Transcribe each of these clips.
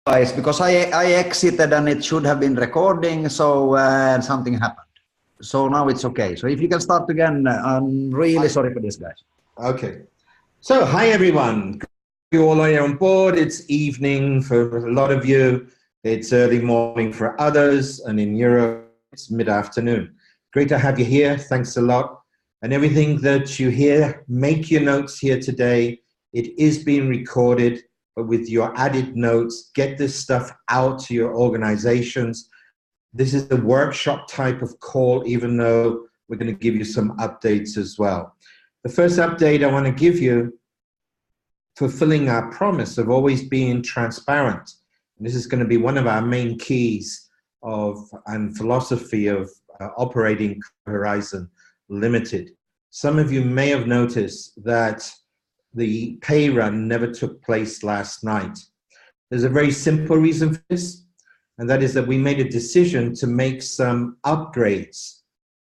Guys, because I exited and it should have been recording, so something happened. So now it's okay. So if you can start again, I'm really sorry for this, guys. Okay. So hi everyone. You all are on board. It's evening for a lot of you. It's early morning for others, and in Europe it's mid-afternoon. Great to have you here. Thanks a lot. And everything that you hear, make your notes here today. It is being recorded, but with your added notes, get this stuff out to your organizations. This is a workshop type of call, even though we're going to give you some updates as well. The first update I want to give you, fulfilling our promise of always being transparent. And this is going to be one of our main keys of and philosophy of operating Horizon Limited. Some of you may have noticed that the pay run never took place last night. There's a very simple reason for this, and that is that we made a decision to make some upgrades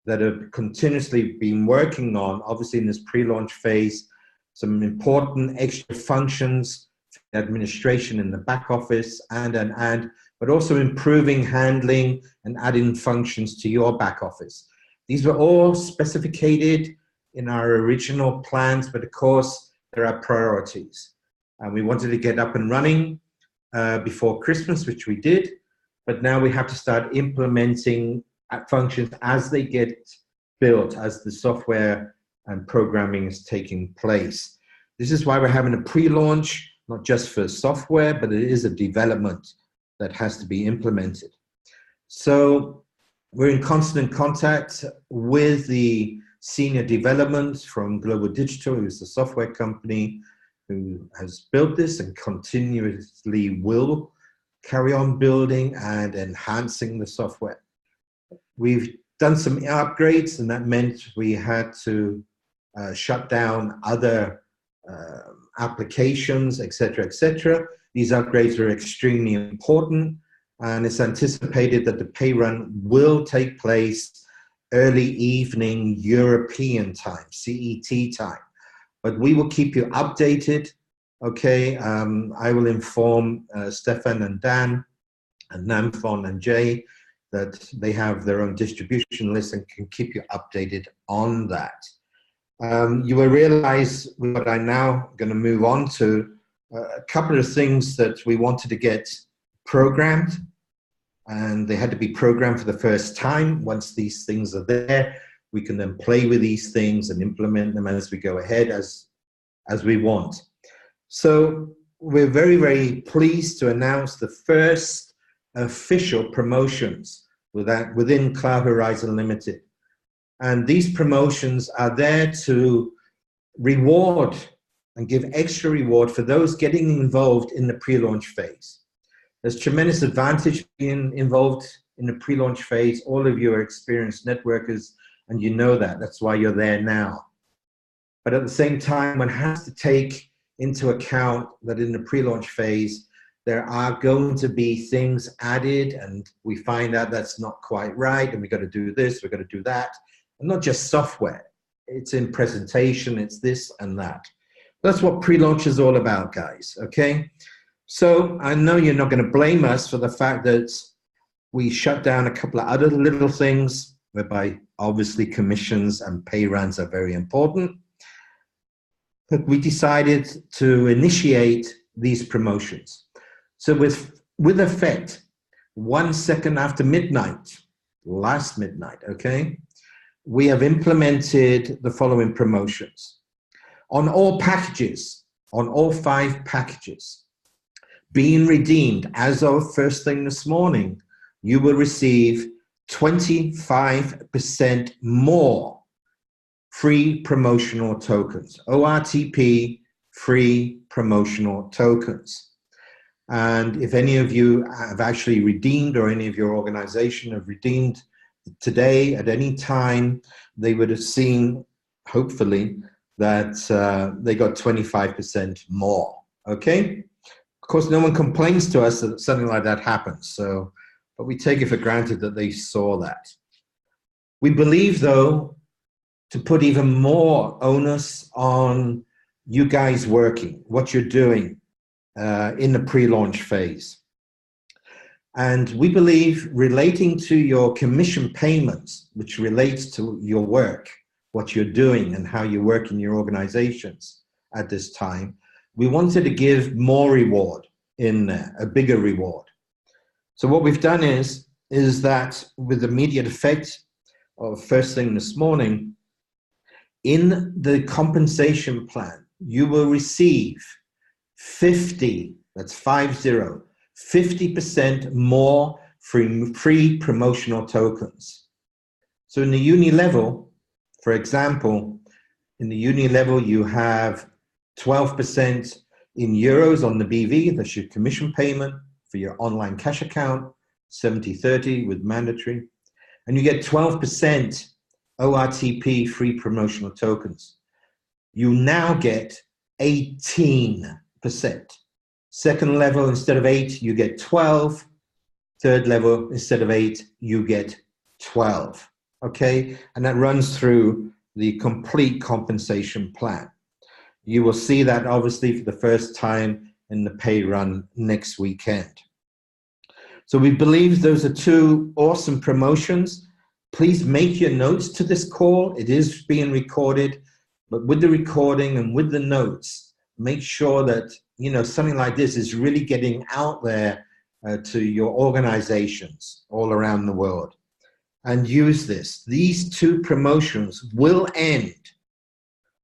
that have continuously been working on, obviously in this pre-launch phase, some important extra functions, administration in the back office, but also improving handling and adding functions to your back office. These were all specified in our original plans, but of course, there are priorities. And we wanted to get up and running before Christmas, which we did, but now we have to start implementing functions as they get built, as the software and programming is taking place. This is why we're having a pre-launch, not just for software, but it is a development that has to be implemented. So we're in constant contact with the senior development from Global Digital, who's the software company who has built this and continuously will carry on building and enhancing the software. We've done some upgrades, and that meant we had to shut down other applications, etc., etc. These upgrades are extremely important, and it's anticipated that the pay run will take place early evening European time, CET time. But we will keep you updated, okay? I will inform Stefan and Dan and Namfon and Jay that they have their own distribution list and can keep you updated on that. You will realize what I'm now going to move on to, a couple of things that we wanted to get programmed, and they had to be programmed for the first time. Once these things are there, we can then play with these things and implement them as we go ahead as we want. So we're very, very pleased to announce the first official promotions within Cloud Horizon Limited. And these promotions are there to reward and give extra reward for those getting involved in the pre-launch phase. There's tremendous advantage being involved in the pre-launch phase. All of you are experienced networkers, and you know that. That's why you're there now. But at the same time, one has to take into account that in the pre-launch phase, there are going to be things added, and we find out that's not quite right, and we've got to do this, we've got to do that. And not just software. It's in presentation, it's this and that. That's what pre-launch is all about, guys, okay? So I know you're not going to blame us for the fact that we shut down a couple of other little things, whereby obviously commissions and pay runs are very important. But we decided to initiate these promotions. So with effect, 1 second after midnight, last midnight, okay, we have implemented the following promotions. On all packages, on all 5 packages, being redeemed as of first thing this morning, you will receive 25% more free promotional tokens, ORTP free promotional tokens. And if any of you have actually redeemed, or any of your organization have redeemed today at any time, they would have seen, hopefully, that they got 25% more, okay? Of course, no one complains to us that something like that happens, so, but we take it for granted that they saw that. We believe, though, to put even more onus on you guys working, what you're doing in the pre-launch phase. And we believe relating to your commission payments, which relates to your work, what you're doing and how you work in your organizations at this time, we wanted to give more reward in there, a bigger reward. So what we've done is that with immediate effect of first thing this morning, in the compensation plan, you will receive 50, that's 50% more free promotional tokens. So in the uni level, for example, in the uni level, you have 12% in euros on the BV, that's your commission payment for your online cash account, 70/30 with mandatory, and you get 12% ORTP free promotional tokens. You now get 18%. Second level, instead of 8, you get 12. Third level, instead of 8, you get 12. Okay, and that runs through the complete compensation plan. You will see that obviously for the first time in the pay run next weekend. So we believe those are two awesome promotions. Please make your notes to this call. It is being recorded, but with the recording and with the notes, make sure that, you know, something like this is really getting out there to your organizations all around the world. And use this. These two promotions will end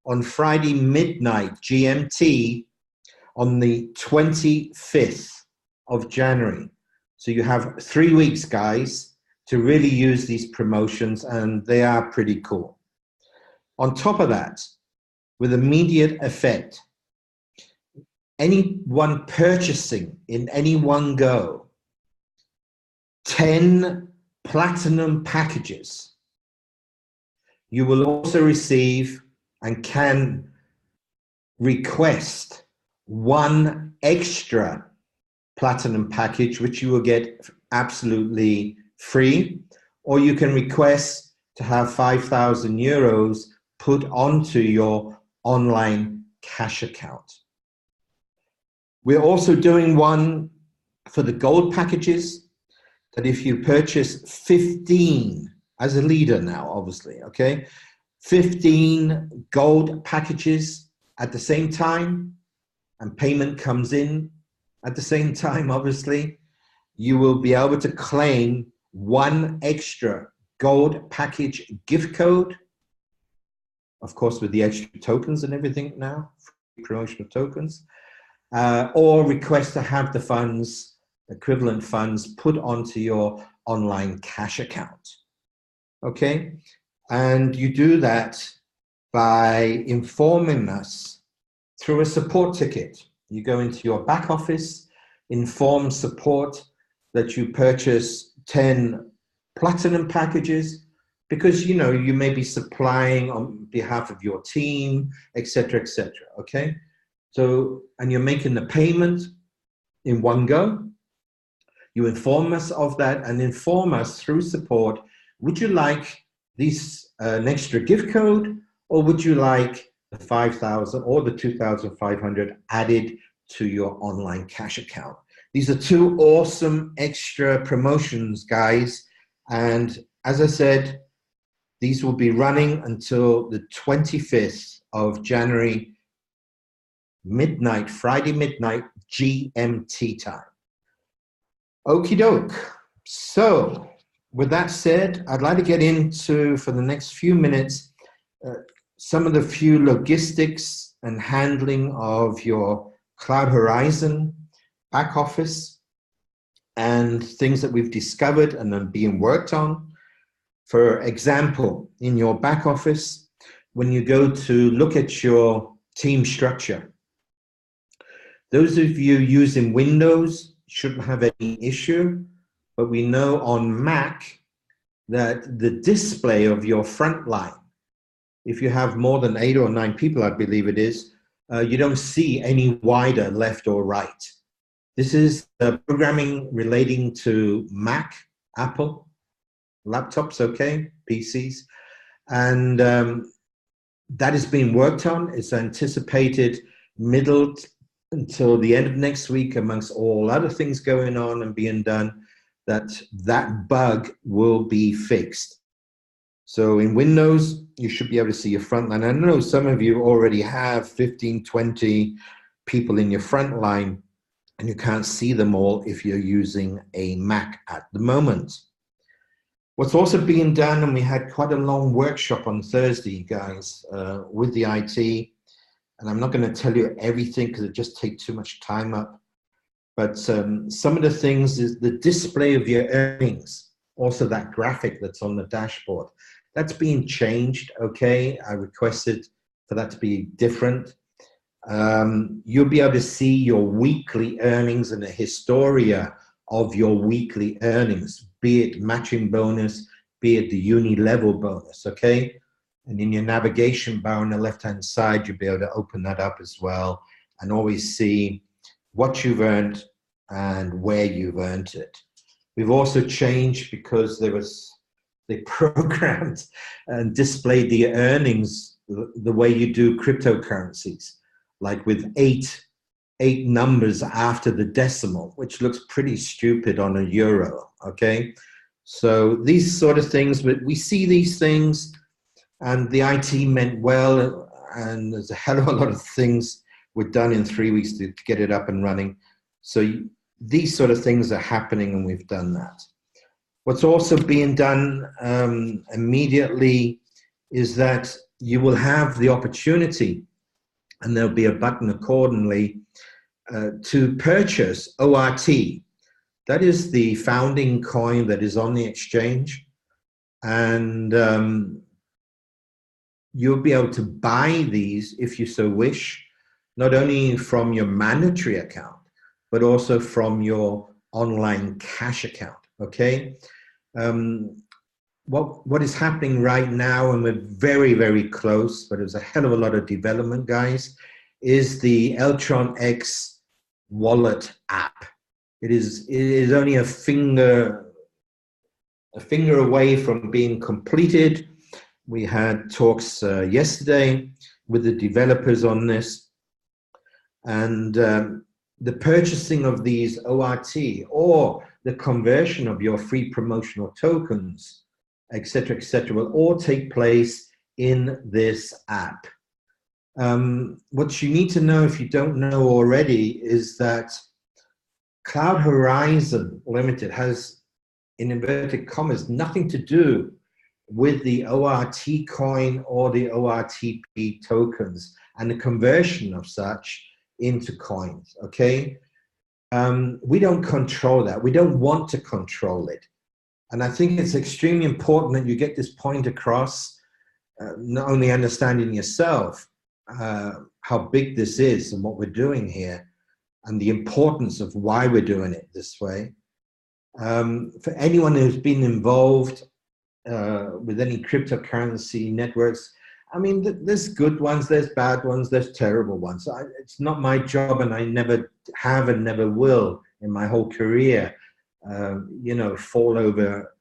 on Friday midnight GMT on the 25th of January. So you have 3 weeks, guys, to really use these promotions, and they are pretty cool. On top of that, with immediate effect, anyone purchasing in any one go 10 platinum packages, you will also receive and can request one extra platinum package, which you will get absolutely free, or you can request to have 5,000 euros put onto your online cash account. We're also doing one for the gold packages, that if you purchase 15, as a leader now, obviously, okay, 15 gold packages at the same time, and payment comes in at the same time, obviously, you will be able to claim one extra gold package gift code, of course, with the extra tokens and everything now, free promotional tokens, or request to have the funds, equivalent funds, put onto your online cash account. Okay, and you do that by informing us through a support ticket. You go into your back office, inform support that you purchase 10 platinum packages, because you know you may be supplying on behalf of your team, etc., etc. Okay, so, and you're making the payment in one go. You inform us of that and inform us through support, would you like this an extra gift code, or would you like the 5,000 or the 2,500 added to your online cash account? These are two awesome extra promotions, guys. And as I said, these will be running until the 25th of January, midnight, Friday midnight, GMT time. Okie doke. So with that said, I'd like to get into, for the next few minutes, some of the few logistics and handling of your Cloud Horizon back office and things that we've discovered and are being worked on. For example, in your back office, when you go to look at your team structure, those of you using Windows shouldn't have any issue, but we know on Mac that the display of your front line, if you have more than 8 or 9 people, I believe it is, you don't see any wider left or right. This is programming relating to Mac, Apple, laptops, okay, PCs, and that is being worked on. It's anticipated middle until the end of next week, amongst all other things going on and being done. that bug will be fixed. So in Windows, you should be able to see your front line. I know some of you already have 15, 20 people in your front line, and you can't see them all if you're using a Mac at the moment. What's also being done, and we had quite a long workshop on Thursday, guys, with the IT, and I'm not going to tell you everything because it just takes too much time up. But some of the things is the display of your earnings, also that graphic that's on the dashboard. That's being changed, okay? I requested for that to be different. You'll be able to see your weekly earnings and a historia of your weekly earnings, be it matching bonus, be it the uni level bonus, okay? And in your navigation bar on the left-hand side, you'll be able to open that up as well and always see what you've earned and where you've earned it. We've also changed because they programmed and displayed the earnings the way you do cryptocurrencies, like with eight numbers after the decimal, which looks pretty stupid on a euro, okay? So these sort of things, but we see these things, and the IT meant well, and there's a hell of a lot of things were done in 3 weeks to get it up and running. So these sort of things are happening, and we've done that. What's also being done immediately is that you will have the opportunity, and there'll be a button accordingly, to purchase ORT. That is the founding coin that is on the exchange. And you'll be able to buy these if you so wish, not only from your mandatory account, but also from your online cash account, okay? What is happening right now, and we're very, very close, but there's a hell of a lot of development, guys, is the Eltron X wallet app. It is only a finger away from being completed. We had talks yesterday with the developers on this, and the purchasing of these ORT or the conversion of your free promotional tokens, etc., will all take place in this app. What you need to know, if you don't know already, is that Cloud Horizon Limited has, in inverted commas, nothing to do with the ORT coin or the ORTP tokens and the conversion of such into coins, okay? We don't control that. We don't want to control it. And I think it's extremely important that you get this point across, not only understanding yourself, how big this is and what we're doing here, and the importance of why we're doing it this way. For anyone who's been involved with any cryptocurrency networks, I mean, there's good ones, there's bad ones, there's terrible ones. It's not my job, and I never have and never will in my whole career, you know, fall over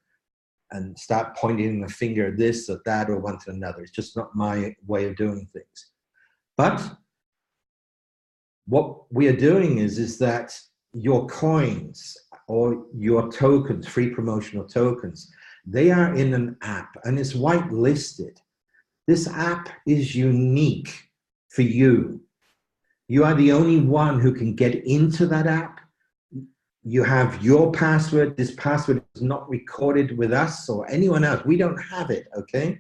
and start pointing a finger at this or that or one to another. It's just not my way of doing things. But what we are doing is that your coins or your tokens, free promotional tokens, they are in an app, and it's whitelisted. This app is unique for you. You are the only one who can get into that app. You have your password. This password is not recorded with us or anyone else. We don't have it, okay?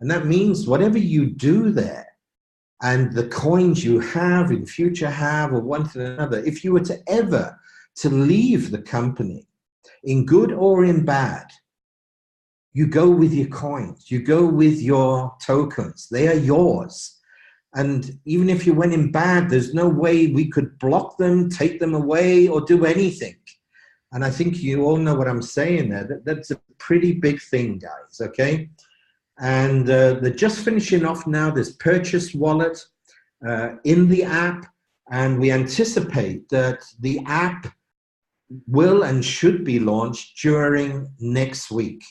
And that means whatever you do there, and the coins you have in future have, or one to another, if you were to ever to leave the company, in good or in bad, you go with your coins, you go with your tokens, they are yours. And even if you went in bad, there's no way we could block them, take them away, or do anything. And I think you all know what I'm saying there. That's a pretty big thing, guys, okay? And they're just finishing off now this purchase wallet in the app, and we anticipate that the app will and should be launched during next week,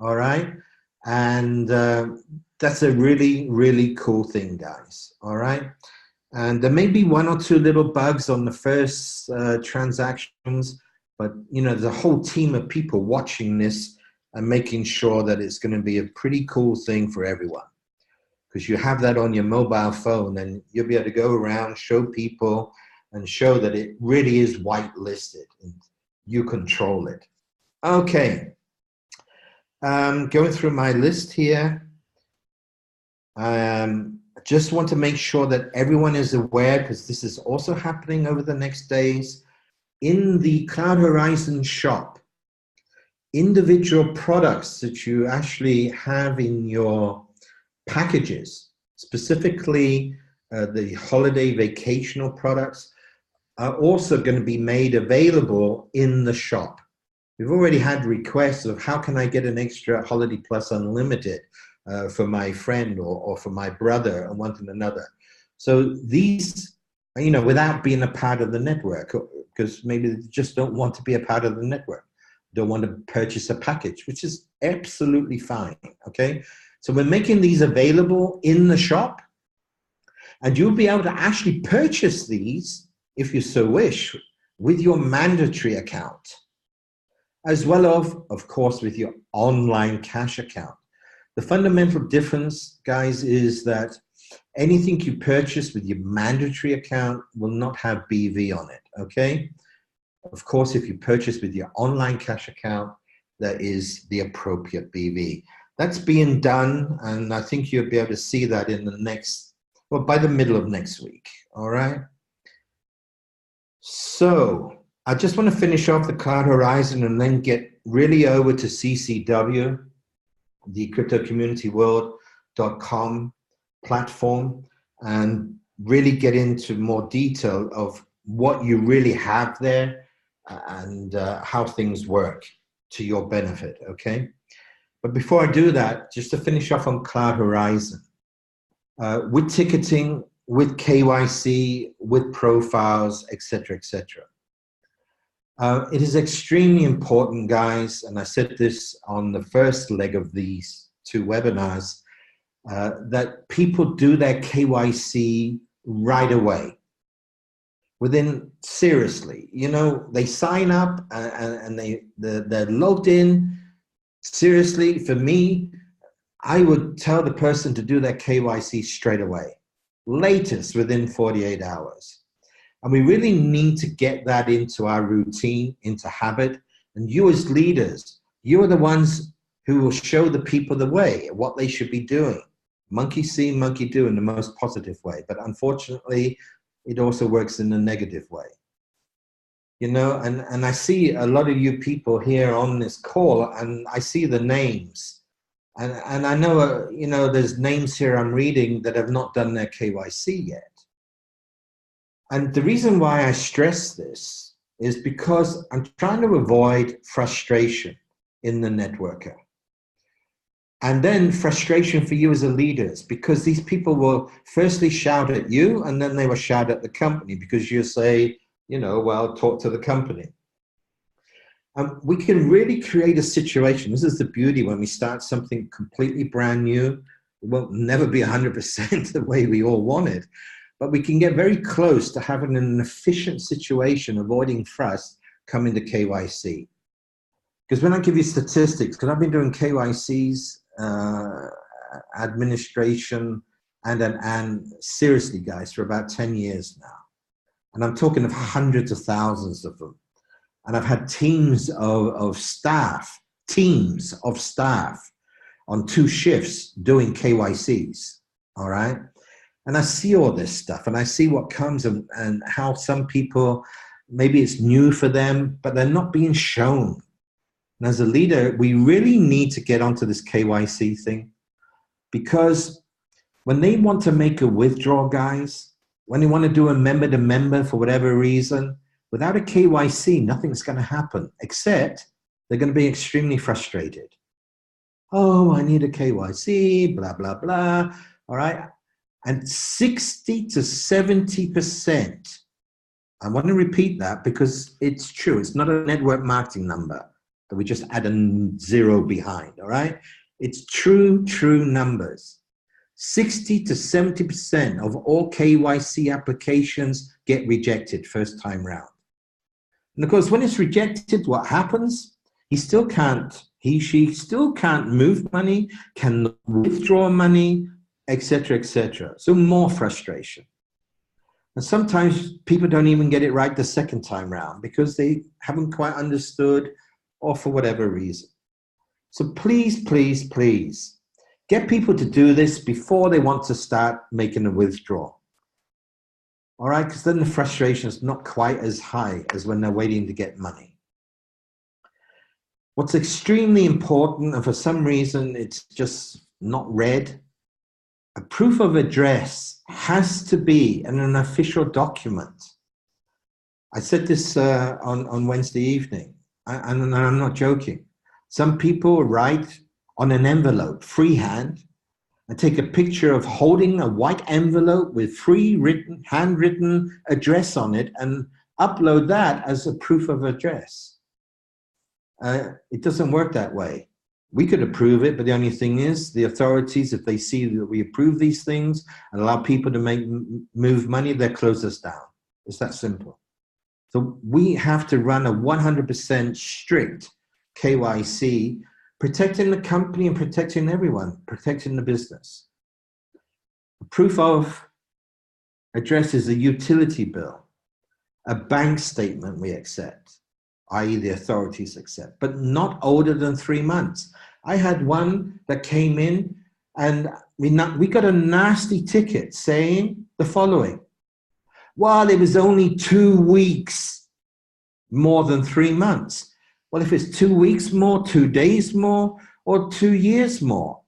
all right? And that's a really, really cool thing, guys, all right? And there may be one or two little bugs on the first transactions, But, you know, there's a whole team of people watching this and making sure that it's going to be a pretty cool thing for everyone. Because you have that on your mobile phone and you'll be able to go around, show people, and show that it really is whitelisted and you control it. Okay. Going through my list here. I just want to make sure that everyone is aware, because this is also happening over the next days. In the Cloud Horizon shop, individual products that you actually have in your packages, specifically the holiday vacational products, are also going to be made available in the shop. We've already had requests of how can I get an extra Holiday Plus Unlimited for my friend or for my brother and one and another. So these, you know, without being a part of the network, because maybe they just don't want to be a part of the network, don't want to purchase a package, which is absolutely fine, okay? So we're making these available in the shop, and you'll be able to actually purchase these, if you so wish, with your mandatory account, as well as, of course, with your online cash account. The fundamental difference, guys, is that anything you purchase with your mandatory account will not have BV on it, okay? Of course, if you purchase with your online cash account, that is the appropriate BV. That's being done, and I think you'll be able to see that in the next, well, by the middle of next week, all right? So I just want to finish off the Cloud Horizon and then get really over to CCW, the CryptoCommunityWorld.com platform, and really get into more detail of what you really have there and how things work to your benefit, okay? But before I do that, just to finish off on Cloud Horizon, with ticketing, with KYC, with profiles, etc., etc. It is extremely important, guys, and I said this on the first leg of these two webinars, that people do their KYC right away. Seriously, you know, they sign up and they're logged in. Seriously, for me, I would tell the person to do their KYC straight away, latest within 48 hours. And we really need to get that into our routine, into habit. And you as leaders, you are the ones who will show the people the way, what they should be doing. Monkey see, monkey do in the most positive way. But unfortunately, it also works in a negative way. You know, and I see a lot of you people here on this call, and I see the names. And I know, you know, there's names here I'm reading that have not done their KYC yet. And the reason why I stress this is because I'm trying to avoid frustration in the networker. And then frustration for you as a leader, because these people will firstly shout at you and then they will shout at the company because you say, you know, well, talk to the company. We can really create a situation. This is the beauty when we start something completely brand new. It won't never be 100% the way we all want it, but we can get very close to having an efficient situation, avoiding frust coming to KYC. Because when I give you statistics, because I've been doing KYCs, administration, and seriously, guys, for about 10 years now. And I'm talking of hundreds of thousands of them. And I've had teams of staff on 2 shifts doing KYCs, all right? And I see all this stuff, and I see what comes and how some people, maybe it's new for them, but they're not being shown. And as a leader, we really need to get onto this KYC thing, because when they want to make a withdrawal, guys, when they want to do a member-to-member for whatever reason, without a KYC, nothing's going to happen, except they're going to be extremely frustrated. Oh, I need a KYC, blah, blah, blah, all right? And 60 to 70%, I want to repeat that because it's true. It's not a network marketing number that we just add a 0 behind, all right? It's true numbers. 60 to 70% of all KYC applications get rejected first time round. And of course, when it's rejected, what happens? He she still can't move money, can withdraw money, etc., etc. So more frustration. And sometimes people don't even get it right the second time round because they haven't quite understood or for whatever reason. So please, please, please get people to do this before they want to start making a withdrawal. All right, because then the frustration is not quite as high as when they're waiting to get money. What's extremely important, and for some reason it's just not read, a proof of address has to be in an official document. I said this on Wednesday evening, and I'm not joking. Some people write on an envelope, freehand, and take a picture of holding a white envelope with handwritten address on it and upload that as a proof of address. It doesn't work that way. We could approve it, but the only thing is the authorities, if they see that we approve these things and allow people to move money, they'll close us down. It's that simple. So we have to run a 100% strict KYC, protecting the company and protecting everyone, protecting the business. Proof of address is a utility bill, a bank statement we accept, i.e. the authorities accept, but not older than 3 months. I had one that came in and we got a nasty ticket saying the following: well, it was only 2 weeks more than 3 months. Well, if it's 2 weeks more, 2 days more, or 2 years more,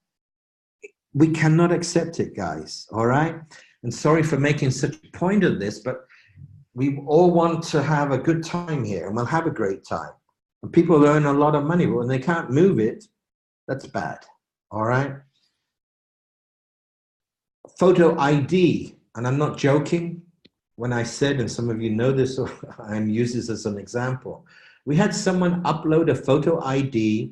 we cannot accept it, guys, all right? And sorry for making such a point of this, but we all want to have a good time here, and we'll have a great time. And people earn a lot of money, but when they can't move it, that's bad, all right? Photo ID, and I'm not joking when I said, and some of you know this, or I use this as an example, we had someone upload a photo ID,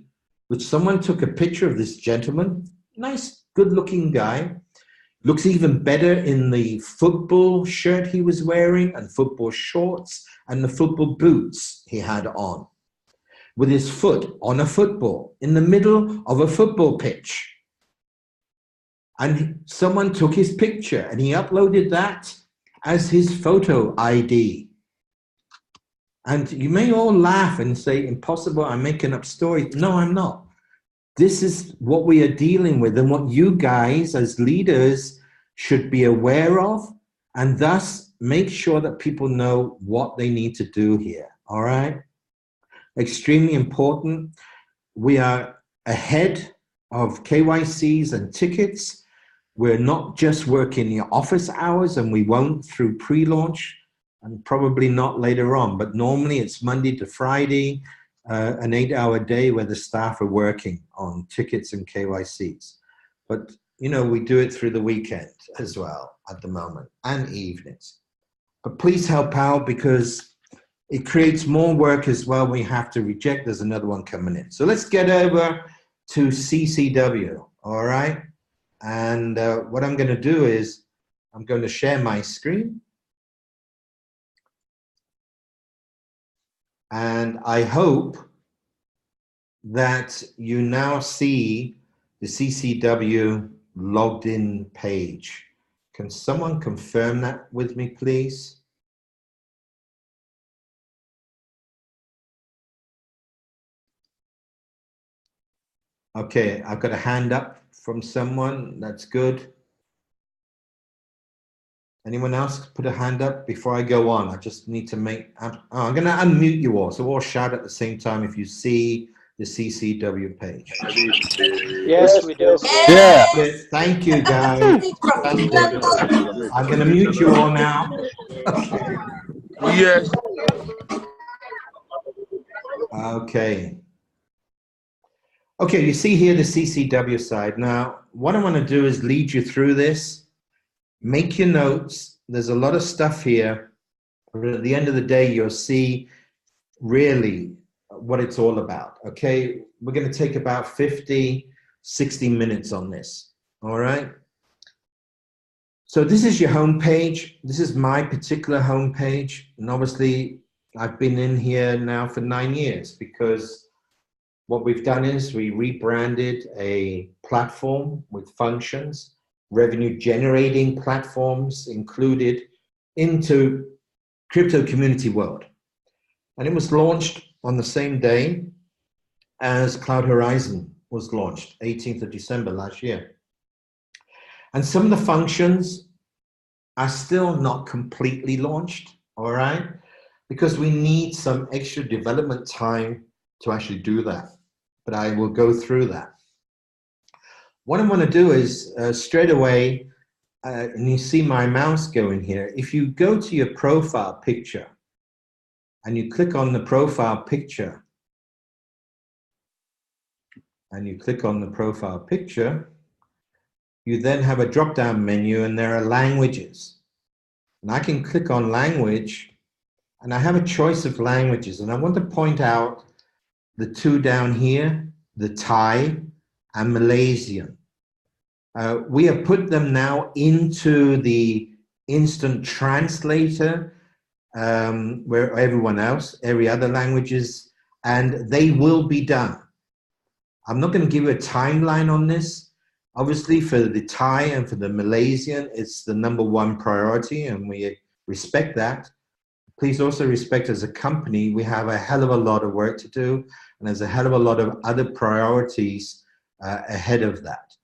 which someone took a picture of this gentleman, nice, good-looking guy, looks even better in the football shirt he was wearing and football shorts and the football boots he had on, with his foot on a football in the middle of a football pitch. And someone took his picture and he uploaded that as his photo ID. And you may all laugh and say, impossible, I'm making up stories. No, I'm not. This is what we are dealing with and what you guys as leaders should be aware of, and thus make sure that people know what they need to do here, all right? Extremely important. We are ahead of KYCs and tickets. We're not just working the office hours, and we won't through pre-launch, and probably not later on, but normally it's Monday to Friday, an 8-hour day where the staff are working on tickets and KYCs. But, you know, we do it through the weekend as well at the moment, and evenings. But please help out, because it creates more work as well. We have to reject. There's another one coming in. So let's get over to CCW, all right? And what I'm going to do is I'm going to share my screen. And I hope that you now see the CCW logged in page. Can someone confirm that with me, please? Okay, I've got a hand up from someone. That's good. Anyone else put a hand up before I go on? I just need to make, I'm going to unmute you all. So we'll shout at the same time if you see the CCW page. Yes, we do. Yeah. Thank you, guys. I'm going to mute you all now. Yes. Okay. Okay, you see here the CCW side. Now, what I want to do is lead you through this. Make your notes. There's a lot of stuff here. But at the end of the day, you'll see really what it's all about. Okay, we're going to take about 50, 60 minutes on this. All right. So this is your home page. This is my particular home page. And obviously, I've been in here now for 9 years, because what we've done is we rebranded a platform with functions, revenue generating platforms included, into Crypto Community World. And it was launched on the same day as Cloud Horizon was launched, 18th of December last year. And some of the functions are still not completely launched, all right? Because we need some extra development time to actually do that. But I will go through that. What I'm going to do is straight away, and you see my mouse going here. If you go to your profile picture and you click on the profile picture, you then have a drop-down menu and there are languages. And I can click on language and I have a choice of languages. And I want to point out the two down here, the Thai and Malaysian. We have put them now into the instant translator where every other languages, and they will be done. I'm not going to give you a timeline on this. Obviously, for the Thai and for the Malaysian, it's the #1 priority, and we respect that. Please also respect, as a company, we have a hell of a lot of work to do, and there's a hell of a lot of other priorities ahead of that.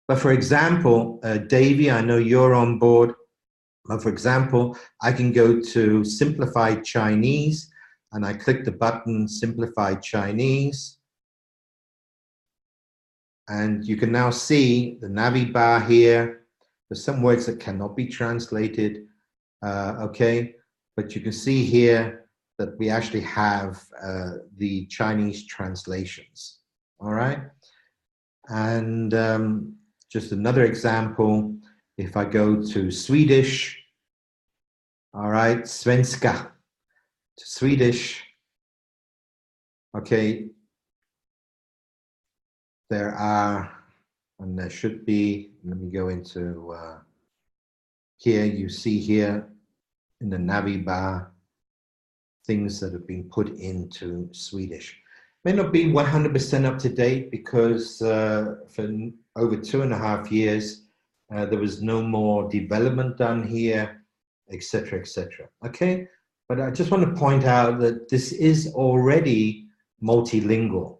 But for example, Davey, I know you're on board. But for example, I can go to Simplified Chinese, and I click the button Simplified Chinese. And you can now see the Navi bar here. There's some words that cannot be translated, okay? But you can see here that we actually have the Chinese translations, all right? And just another example, if I go to Swedish, all right, svenska, to Swedish, okay, there are, and there should be, let me go into here, you see here in the Navi bar, things that have been put into Swedish. May not be 100% up to date because for over 2.5 years, there was no more development done here, etc., etc. Okay, but I just want to point out that this is already multilingual,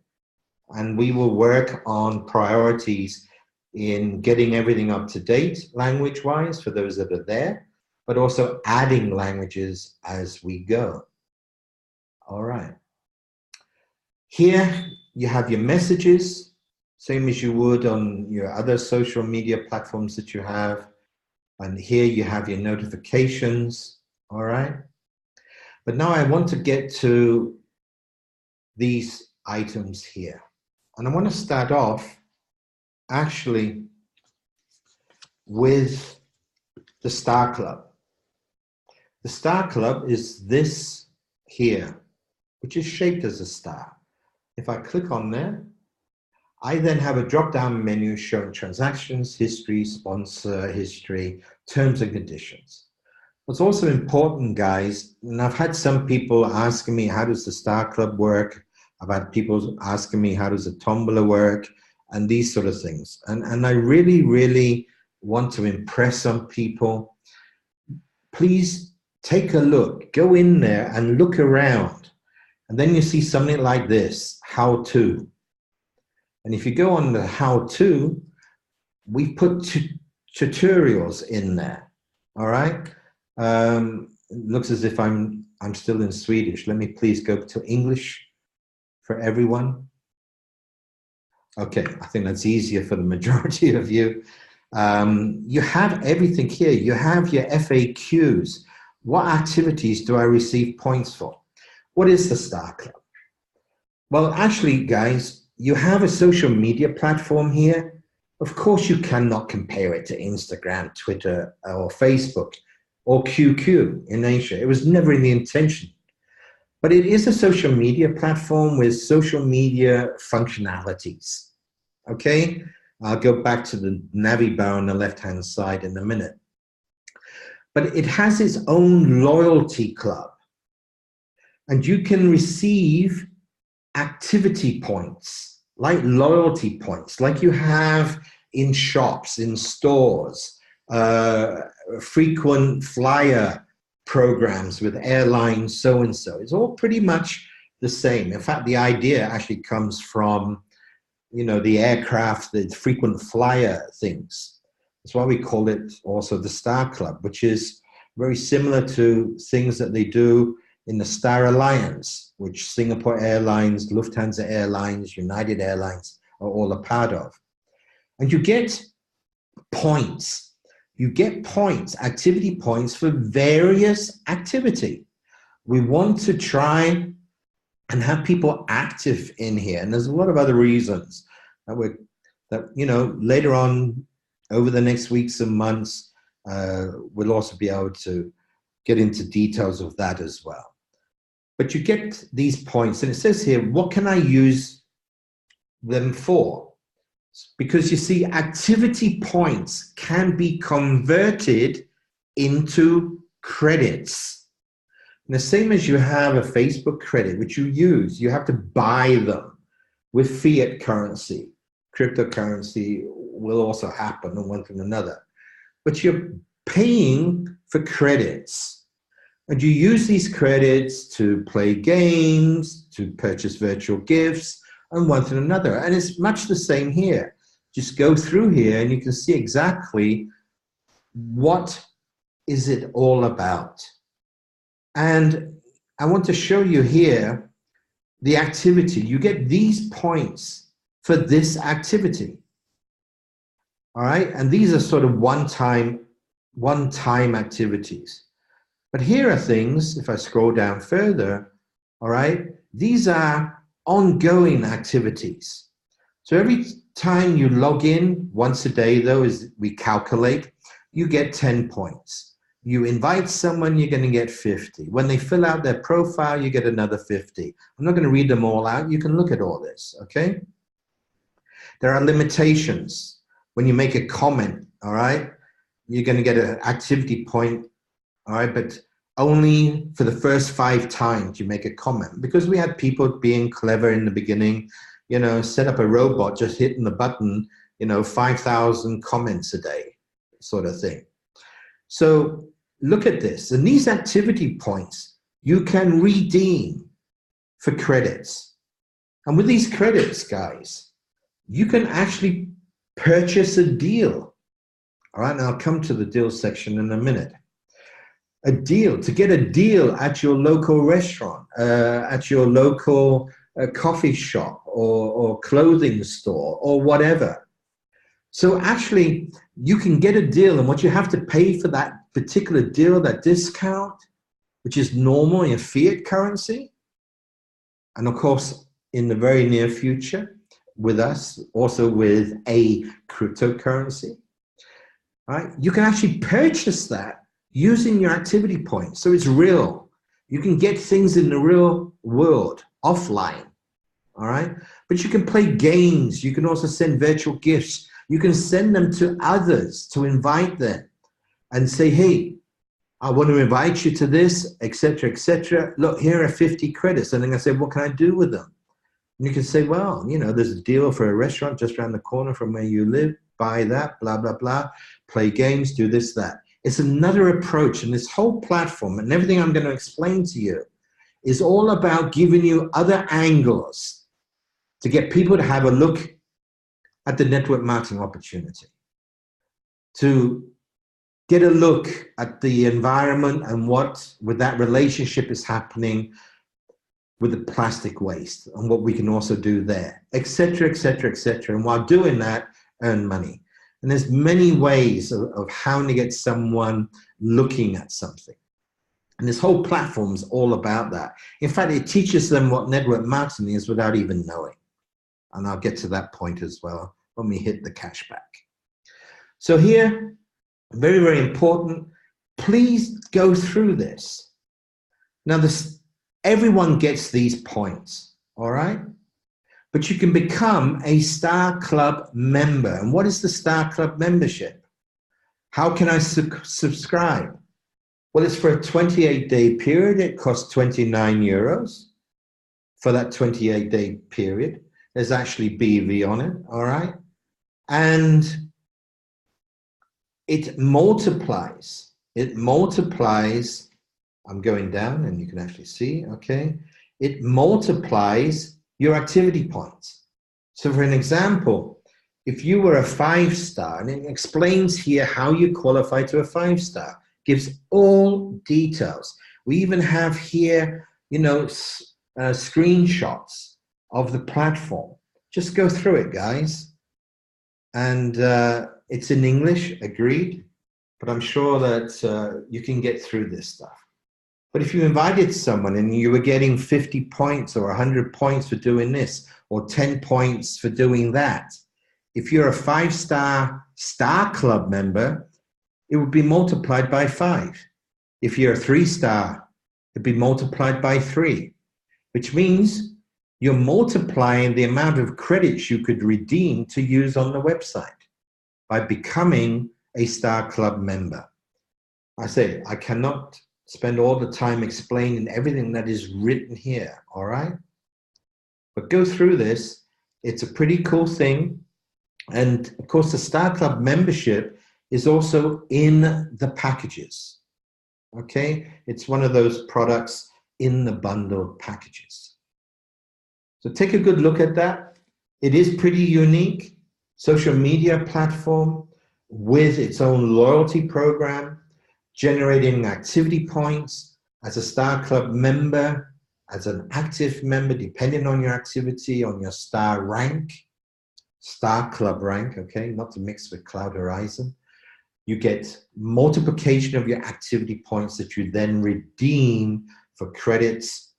and we will work on priorities in getting everything up to date language-wise for those that are there, but also adding languages as we go. All right. Here you have your messages, same as you would on your other social media platforms that you have. And here you have your notifications, all right? But now I want to get to these items here. And I want to start off actually with the Star Club. The Star Club is this here, which is shaped as a star. If I click on there, I then have a drop-down menu showing transactions, history, sponsor history, terms and conditions. What's also important, guys, and I've had some people asking me, how does the Star Club work? I've had people asking me, how does the Tombola work? And these sort of things. And I really, really want to impress on people. Please take a look, go in there and look around. And then you see something like this, how to. And if you go on the how to, we put tutorials in there, all right? It looks as if I'm still in Swedish. Let me please go to English for everyone. Okay, I think that's easier for the majority of you. You have everything here. You have your FAQs. What activities do I receive points for? What is the Star Club? Well, actually, guys, you have a social media platform here. Of course, you cannot compare it to Instagram, Twitter, or Facebook, or QQ in Asia. It was never in the intention. But it is a social media platform with social media functionalities. Okay? I'll go back to the Navi bar on the left-hand side in a minute. But it has its own loyalty club. And you can receive activity points, like loyalty points, like you have in shops, in stores, frequent flyer programs with airlines, so-and-so. It's all pretty much the same. In fact, the idea actually comes from, you know, the aircraft, the frequent flyer things. That's why we call it also the Star Club, which is very similar to things that they do in the Star Alliance, which Singapore Airlines, Lufthansa Airlines, United Airlines are all a part of. And you get points. You get points, activity points for various activity. We want to try and have people active in here. And there's a lot of other reasons that you know, later on over the next weeks and months, we'll also be able to get into details of that as well. But you get these points, and it says here, what can I use them for? Because you see, activity points can be converted into credits. And the same as you have a Facebook credit, which you use, you have to buy them with fiat currency. Cryptocurrency will also happen on one thing or another. But you're paying for credits. And you use these credits to play games, to purchase virtual gifts, and one thing or another. And it's much the same here. Just go through here and you can see exactly what is it all about. And I want to show you here the activity. You get these points for this activity. All right, and these are sort of one-time activities. But here are things, if I scroll down further, all right, these are ongoing activities. So every time you log in, once a day though, as we calculate, you get 10 points. You invite someone, you're going to get 50. When they fill out their profile, you get another 50. I'm not going to read them all out. You can look at all this, okay? There are limitations. When you make a comment, all right, you're going to get an activity point. All right, but only for the first 5 times you make a comment, because we had people being clever in the beginning, you know, set up a robot just hitting the button, you know, 5,000 comments a day sort of thing. So look at this. And these activity points you can redeem for credits. And with these credits, guys, you can actually purchase a deal. All right, and I'll come to the deal section in a minute. A deal, to get a deal at your local restaurant, at your local coffee shop or clothing store or whatever. So actually, you can get a deal, and what you have to pay for that particular deal, that discount, which is normal in fiat currency, and of course, in the very near future, with us, also with a cryptocurrency, right? You can actually purchase that using your activity points. So it's real. You can get things in the real world, offline, all right? But you can play games. You can also send virtual gifts. You can send them to others, to invite them and say, hey, I want to invite you to this, etc., etc. Look, here are 50 credits. And then I say, what can I do with them? And you can say, well, you know, there's a deal for a restaurant just around the corner from where you live. Buy that, blah, blah, blah. Play games, do this, that. It's another approach, and this whole platform and everything I'm going to explain to you is all about giving you other angles to get people to have a look at the network marketing opportunity, to get a look at the environment and what with that relationship is happening with the plastic waste and what we can also do there, etc., etc., etc. And while doing that, earn money. And there's many ways of how to get someone looking at something. And this whole platform is all about that. In fact, it teaches them what network marketing is without even knowing. And I'll get to that point as well when we hit the cashback. So here, very, very important, please go through this. Now, everyone gets these points, all right? But you can become a Star Club member. And what is the Star Club membership? How can I subscribe? Well, it's for a 28-day period. It costs 29 euros for that 28-day period. There's actually BV on it, all right? And it multiplies. It multiplies. I'm going down and you can actually see, okay? It multiplies your activity points. So for an example, if you were a 5-star, and it explains here how you qualify to a 5-star, gives all details. We even have here, you know, screenshots of the platform. Just go through it, guys. And it's in English, agreed, but I'm sure that you can get through this stuff. But if you invited someone and you were getting 50 points or 100 points for doing this, or 10 points for doing that, if you're a 5-star Star Club member, it would be multiplied by 5. If you're a 3-star, it'd be multiplied by 3, which means you're multiplying the amount of credits you could redeem to use on the website by becoming a Star Club member. I say, I cannot spend all the time explaining everything that is written here, all right? But go through this. It's a pretty cool thing. And of course, the Star Club membership is also in the packages, okay? It's one of those products in the bundled packages. So take a good look at that. It is pretty unique. Social media platform with its own loyalty program, generating activity points as a Star Club member, as an active member, depending on your activity, on your star rank, Star Club rank, okay, not to mix with Cloud Horizon. You get multiplication of your activity points that you then redeem for credits.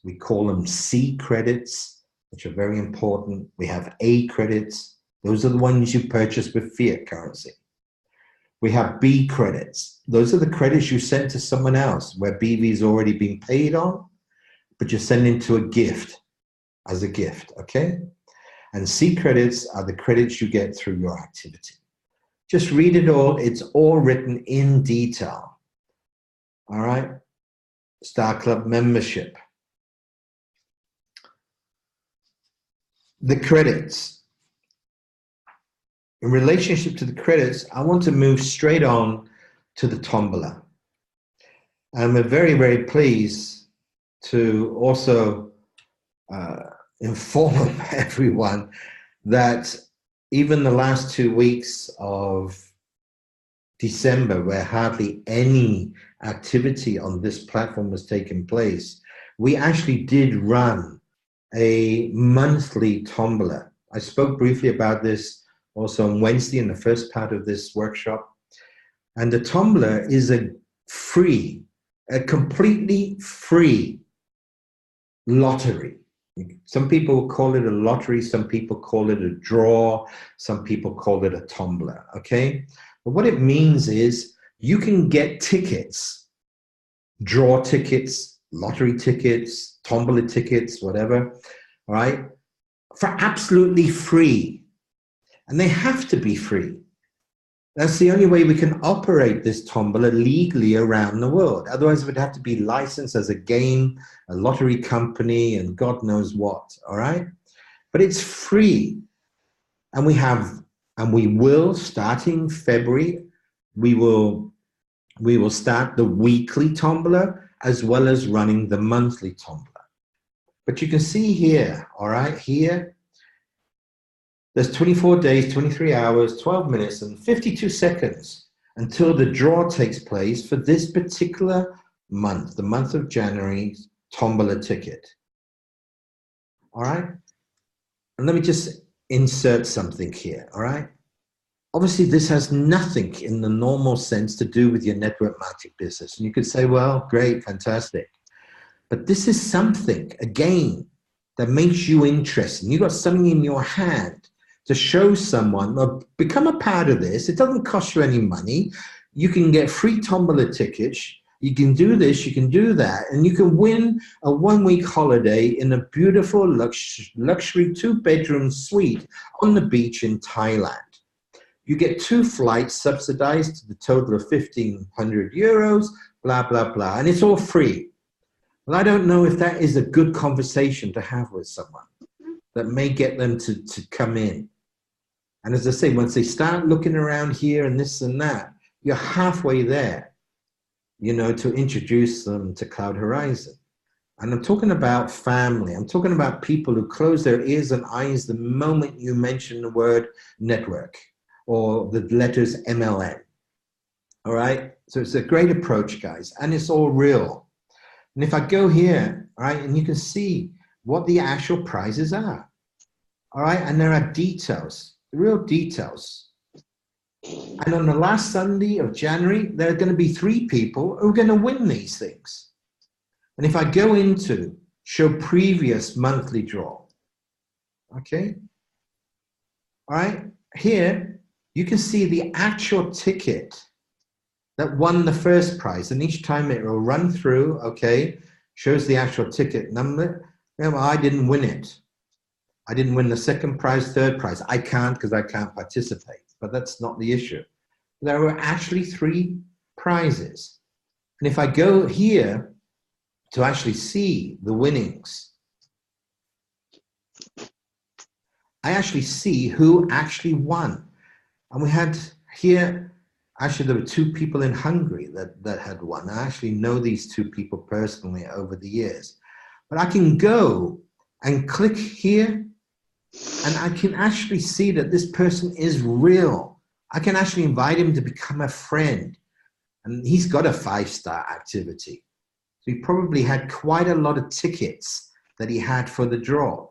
We call them C credits, which are very important. We have A credits. Those are the ones you purchase with fiat currency. We have B credits. Those are the credits you send to someone else where BV's already been paid on, but you're sending to a gift, as a gift, okay? And C credits are the credits you get through your activity. Just read it all. It's all written in detail. All right? Star Club membership. The credits. In relationship to the credits, I want to move straight on to the tombola. And we're very, very pleased to also inform everyone that even the last 2 weeks of December, where hardly any activity on this platform was taking place, we actually did run a monthly tombola. I spoke briefly about this also on Wednesday in the first part of this workshop. And the tombola is a completely free lottery. Some people call it a lottery, some people call it a draw, some people call it a tombola, okay? But what it means is you can get tickets, draw tickets, lottery tickets, tombola tickets, whatever, all right, for absolutely free. And they have to be free. That's the only way we can operate this tombola legally around the world. Otherwise, it would have to be licensed as a game, a lottery company, and God knows what, all right? But it's free. And we will, starting February, we will start the weekly tombola as well as running the monthly tombola. But you can see here, all right, here, there's 24 days, 23 hours, 12 minutes, and 52 seconds until the draw takes place for this particular month, the month of January's tombola ticket. All right? And let me just insert something here, all right? Obviously, this has nothing in the normal sense to do with your network marketing business. And you could say, well, great, fantastic. But this is something, again, that makes you interested. You've got something in your hand to show someone, or become a part of this. It doesn't cost you any money. You can get free tombola tickets. You can do this, you can do that, and you can win a 1-week holiday in a beautiful luxury 2-bedroom suite on the beach in Thailand. You get 2 flights subsidized to the total of 1,500 euros, blah, blah, blah. And it's all free. Well, I don't know if that is a good conversation to have with someone that may get them to come in. And as I say, once they start looking around here and this and that, you're halfway there, you know, to introduce them to Cloud Horizon. And I'm talking about family. I'm talking about people who close their ears and eyes the moment you mention the word network or the letters MLN. All right? So it's a great approach, guys, and it's all real. And if I go here, all right, and you can see what the actual prizes are. All right, and there are details, real details. And on the last Sunday of January, there are going to be 3 people who are going to win these things. And if I go into show previous monthly draw, okay, all right, here you can see the actual ticket that won the first prize, and each time it will run through, okay, shows the actual ticket number. Yeah, well, I didn't win it. I didn't win the second prize, third prize. I can't because I can't participate, but that's not the issue. There were actually 3 prizes. And if I go here to actually see the winnings, I actually see who actually won. And we had here, actually there were 2 people in Hungary that had won. I actually know these 2 people personally over the years. But I can go and click here and I can actually see that this person is real. I can actually invite him to become a friend. And he's got a 5-star activity. So he probably had quite a lot of tickets that he had for the draw.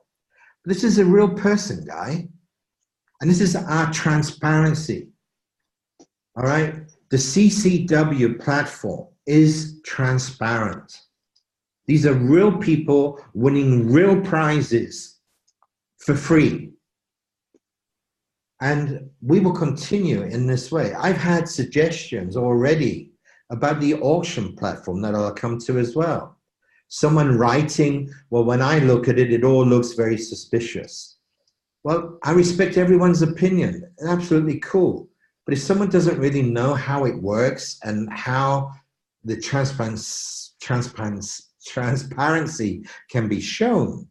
This is a real person, guy. And this is our transparency. All right? The CCW platform is transparent. These are real people winning real prizes for free. And we will continue in this way. I've had suggestions already about the auction platform that I'll come to as well. Someone writing, well, when I look at it, it all looks very suspicious. Well, I respect everyone's opinion. Absolutely cool. But if someone doesn't really know how it works and how the transparency can be shown,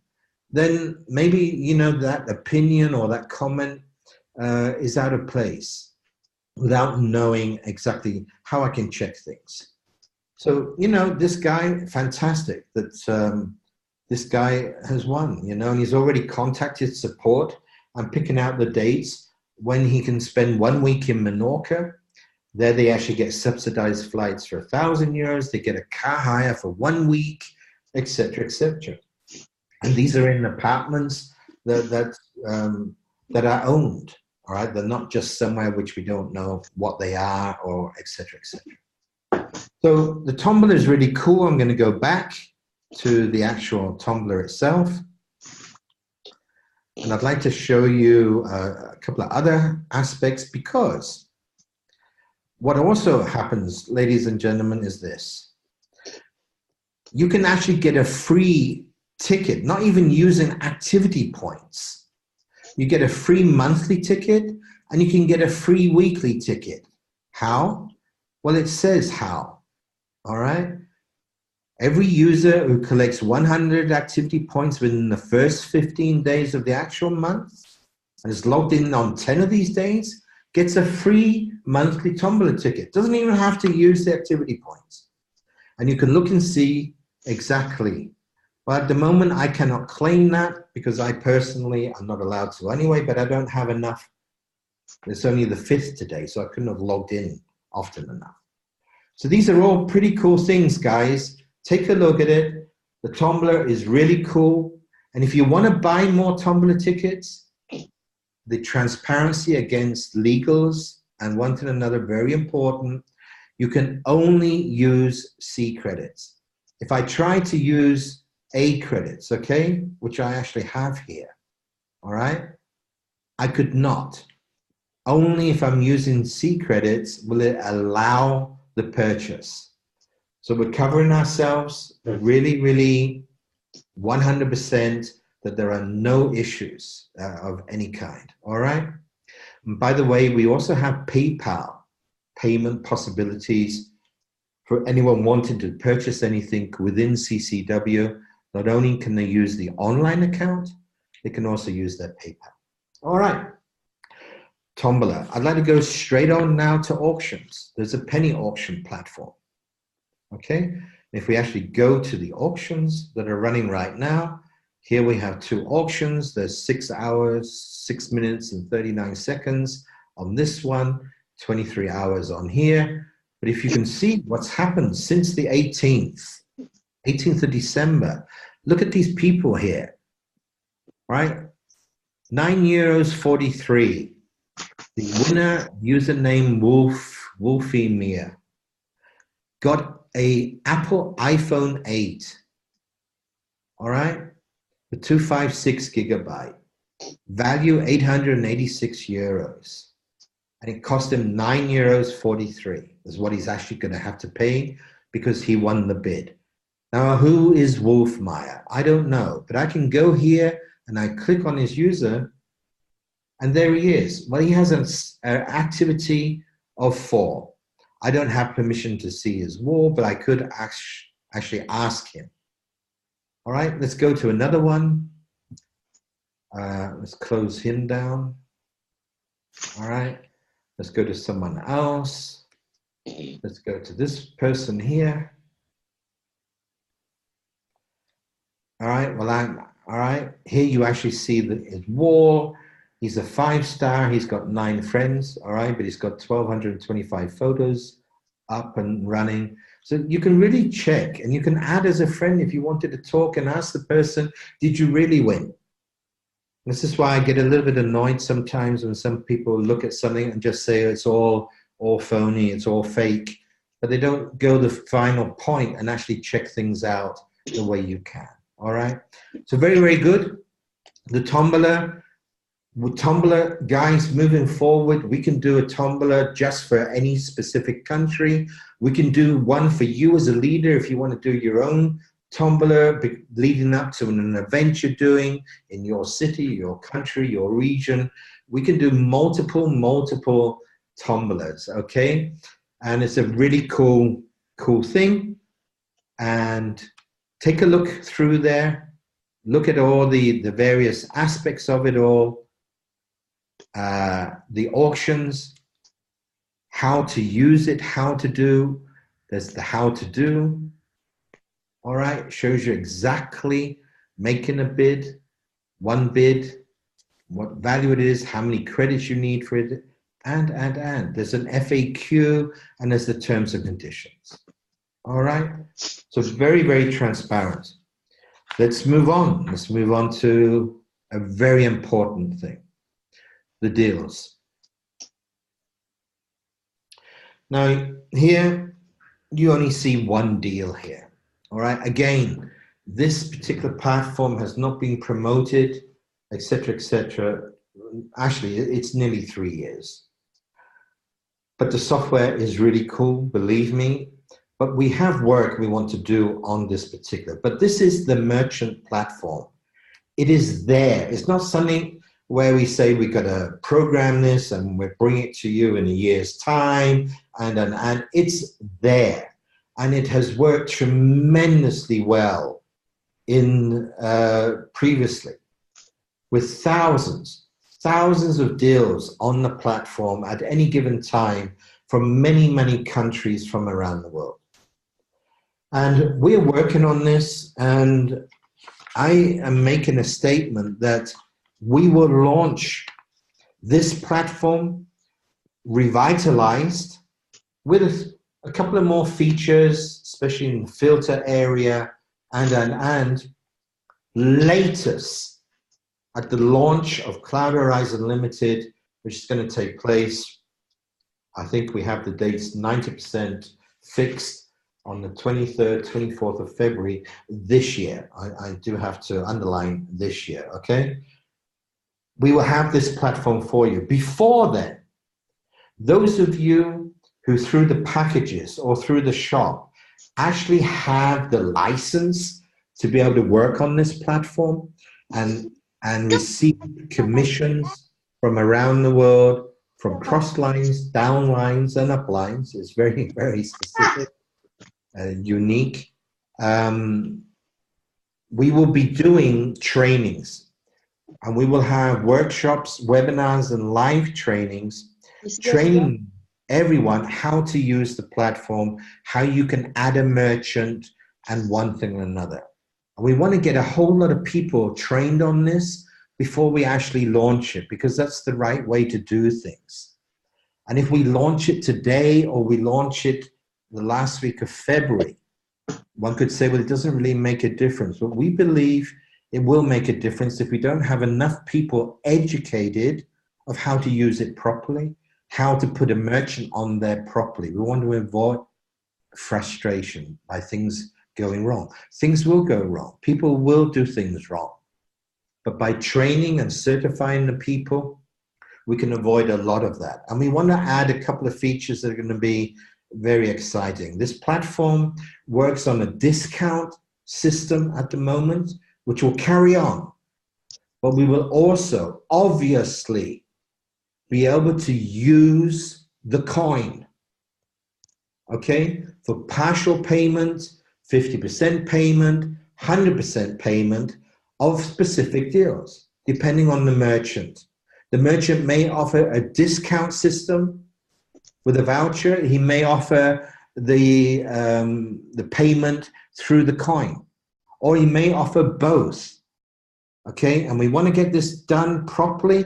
then maybe, you know, that opinion or that comment is out of place without knowing exactly how I can check things. So, you know, this guy, fantastic that this guy has won, you know, and he's already contacted support. I'm picking out the dates when he can spend 1 week in Menorca. There they actually get subsidized flights for 1,000 euros. They get a car hire for 1 week, etc., etc. And these are in apartments that are owned. All right, they're not just somewhere which we don't know what they are, or etc., etc. So the tombola is really cool. I'm going to go back to the actual tombola itself. And I'd like to show you a couple of other aspects, because what also happens, ladies and gentlemen, is this. You can actually get a free ticket, not even using activity points. You get a free monthly ticket and you can get a free weekly ticket. How? Well, it says how, all right? Every user who collects 100 activity points within the first 15 days of the actual month and is logged in on 10 of these days gets a free monthly tombola ticket. Doesn't even have to use the activity points. And you can look and see exactly. But at the moment, I cannot claim that because I personally am not allowed to anyway, but I don't have enough. It's only the 5th today, so I couldn't have logged in often enough. So these are all pretty cool things, guys. Take a look at it. The tombola is really cool. And if you want to buy more tombola tickets, the transparency against legals and one to another, very important. You can only use C credits. If I try to use A credits, okay, which I actually have here, all right, I could not. Only if I'm using C credits will it allow the purchase. So we're covering ourselves really, really 100% that there are no issues of any kind, all right? And by the way, we also have PayPal payment possibilities for anyone wanting to purchase anything within CCW, not only can they use the online account, they can also use their PayPal. All right. Tombola. I'd like to go straight on now to auctions. There's a penny auction platform. Okay. If we actually go to the auctions that are running right now, here we have 2 auctions. There's 6 hours, 6 minutes and 39 seconds on this one, 23 hours on here. But if you can see what's happened since the 18th of December, look at these people here, right? €9.43. The winner, username Wolfie Mia, got a Apple iPhone 8, all right, the 256 gigabyte, value €886, and it cost him €9.43 is what he's actually going to have to pay because he won the bid. Now, who is Wolfmeyer? I don't know, but I can go here and I click on his user, and there he is. Well, he has an activity of 4. I don't have permission to see his wall, but I could actually ask him. All right, let's go to another one. Let's close him down. All right, let's go to someone else. Let's go to this person here. All right, well, all right, here you actually see his wall. He's a 5-star, he's got 9 friends, all right, but he's got 1,225 photos up and running. So you can really check, and you can add as a friend if you wanted to talk and ask the person, did you really win? This is why I get a little bit annoyed sometimes when some people look at something and just say it's all phony, it's all fake, but they don't go the final point and actually check things out the way you can, all right? So very, very good. The tombola, with tombola, guys, moving forward, we can do a tombola just for any specific country. We can do one for you as a leader if you want to do your own tombola leading up to an event you're doing in your city, your country, your region. We can do multiple tombolas, okay? And it's a really cool thing. And take a look through there. Look at all the various aspects of it all. The auctions, how to use it, how to do. There's the how to do. All right, shows you exactly making a bid, one bid, what value it is, how many credits you need for it, and. There's an FAQ, and there's the terms and conditions. All right, so it's very, very transparent. Let's move on. Let's move on to a very important thing. The deals. Now here you only see one deal here. All right, again, this particular platform has not been promoted, etc., etc. Actually, it's nearly 3 years, but the software is really cool, believe me. But we have work we want to do on this particular, but this is the merchant platform. It is there. It's not something where we say we got to program this and we bring it to you in a year's time, and it's there. And it has worked tremendously well in previously with thousands of deals on the platform at any given time from many countries from around the world. And we're working on this, and I am making a statement that we will launch this platform revitalized with a couple of more features, especially in the filter area, and latest at the launch of Cloud Horizon Limited, which is going to take place, I think we have the dates 90% fixed, on the 23rd, 24th of February this year. I do have to underline this year, okay? We will have this platform for you. Before then, those of you who through the packages or through the shop actually have the license to be able to work on this platform and receive commissions from around the world, from cross lines, down lines, and up lines. It's very, very specific. unique. We will be doing trainings, and we will have workshops, webinars, and live trainings training everyone how to use the platform, how you can add a merchant, and one thing or another. And we want to get a whole lot of people trained on this before we actually launch it, because that's the right way to do things. And if we launch it today or we launch it the last week of February, one could say, well, it doesn't really make a difference. But we believe it will make a difference if we don't have enough people educated of how to use it properly, how to put a merchant on there properly. We want to avoid frustration by things going wrong. Things will go wrong. People will do things wrong. But by training and certifying the people, we can avoid a lot of that. And we want to add a couple of features that are going to be very exciting. This platform works on a discount system at the moment, which will carry on. But we will also obviously be able to use the coin, okay, for partial payment, 50% payment, 100% payment of specific deals, depending on the merchant. The merchant may offer a discount system with a voucher. He may offer the payment through the coin, or he may offer both, okay? And we want to get this done properly.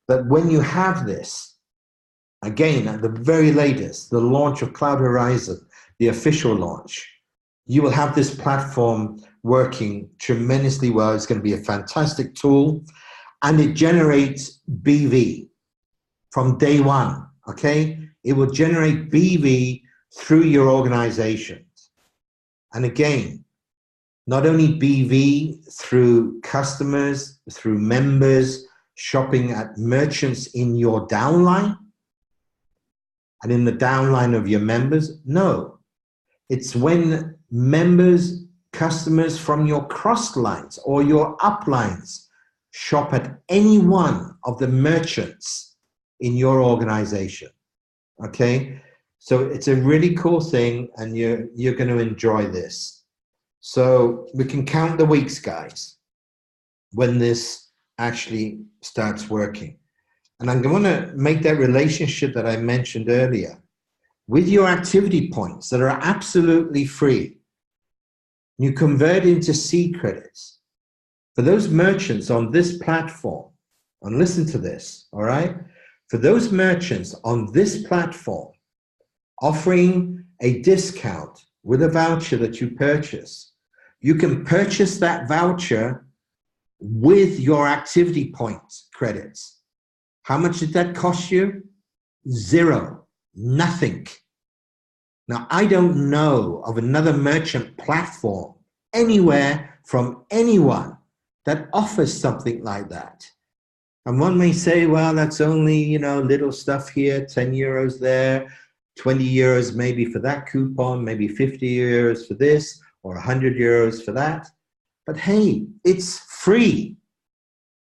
But when you have this, again, at the very latest, the launch of Cloud Horizon, the official launch, you will have this platform working tremendously well. It's going to be a fantastic tool, and it generates BV from day one, okay? It will generate BV through your organizations. And again, not only BV through customers, through members, shopping at merchants in your downline and in the downline of your members. No, it's when members, customers from your cross lines or your uplines shop at any one of the merchants in your organization. Okay, so it's a really cool thing, and you're going to enjoy this. So we can count the weeks, guys, when this actually starts working. And I'm going to make that relationship that I mentioned earlier with your activity points that are absolutely free. You convert into C credits for those merchants on this platform. And listen to this, all right? For those merchants on this platform offering a discount with a voucher that you purchase, you can purchase that voucher with your activity points credits. How much did that cost you? Zero, nothing. Now, I don't know of another merchant platform anywhere from anyone that offers something like that. And one may say, well, that's only, you know, little stuff here, 10 euros there, 20 euros maybe for that coupon, maybe 50 euros for this, or 100 euros for that. But hey, it's free.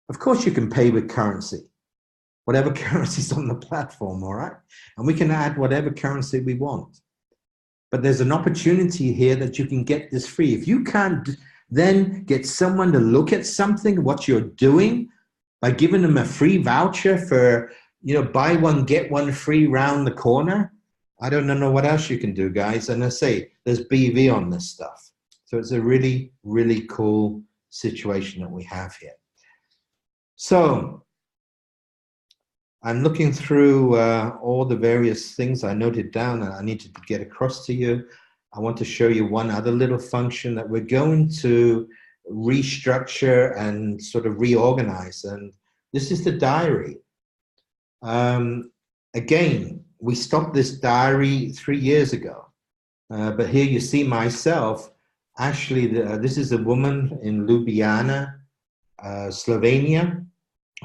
Of course you can pay with currency, whatever currency's on the platform, all right? And we can add whatever currency we want. But there's an opportunity here that you can get this free. If you can't then get someone to look at something, what you're doing, by giving them a free voucher for, you know, buy one, get one free round the corner, I don't know what else you can do, guys. And I say, there's BV on this stuff. So it's a really, really cool situation that we have here. So I'm looking through all the various things I noted down and I needed to get across to you. I want to show you one other little function that we're going to restructure and sort of reorganize. And this is the diary. Again, we stopped this diary 3 years ago. But here you see myself. Actually, this is a woman in Ljubljana, Slovenia,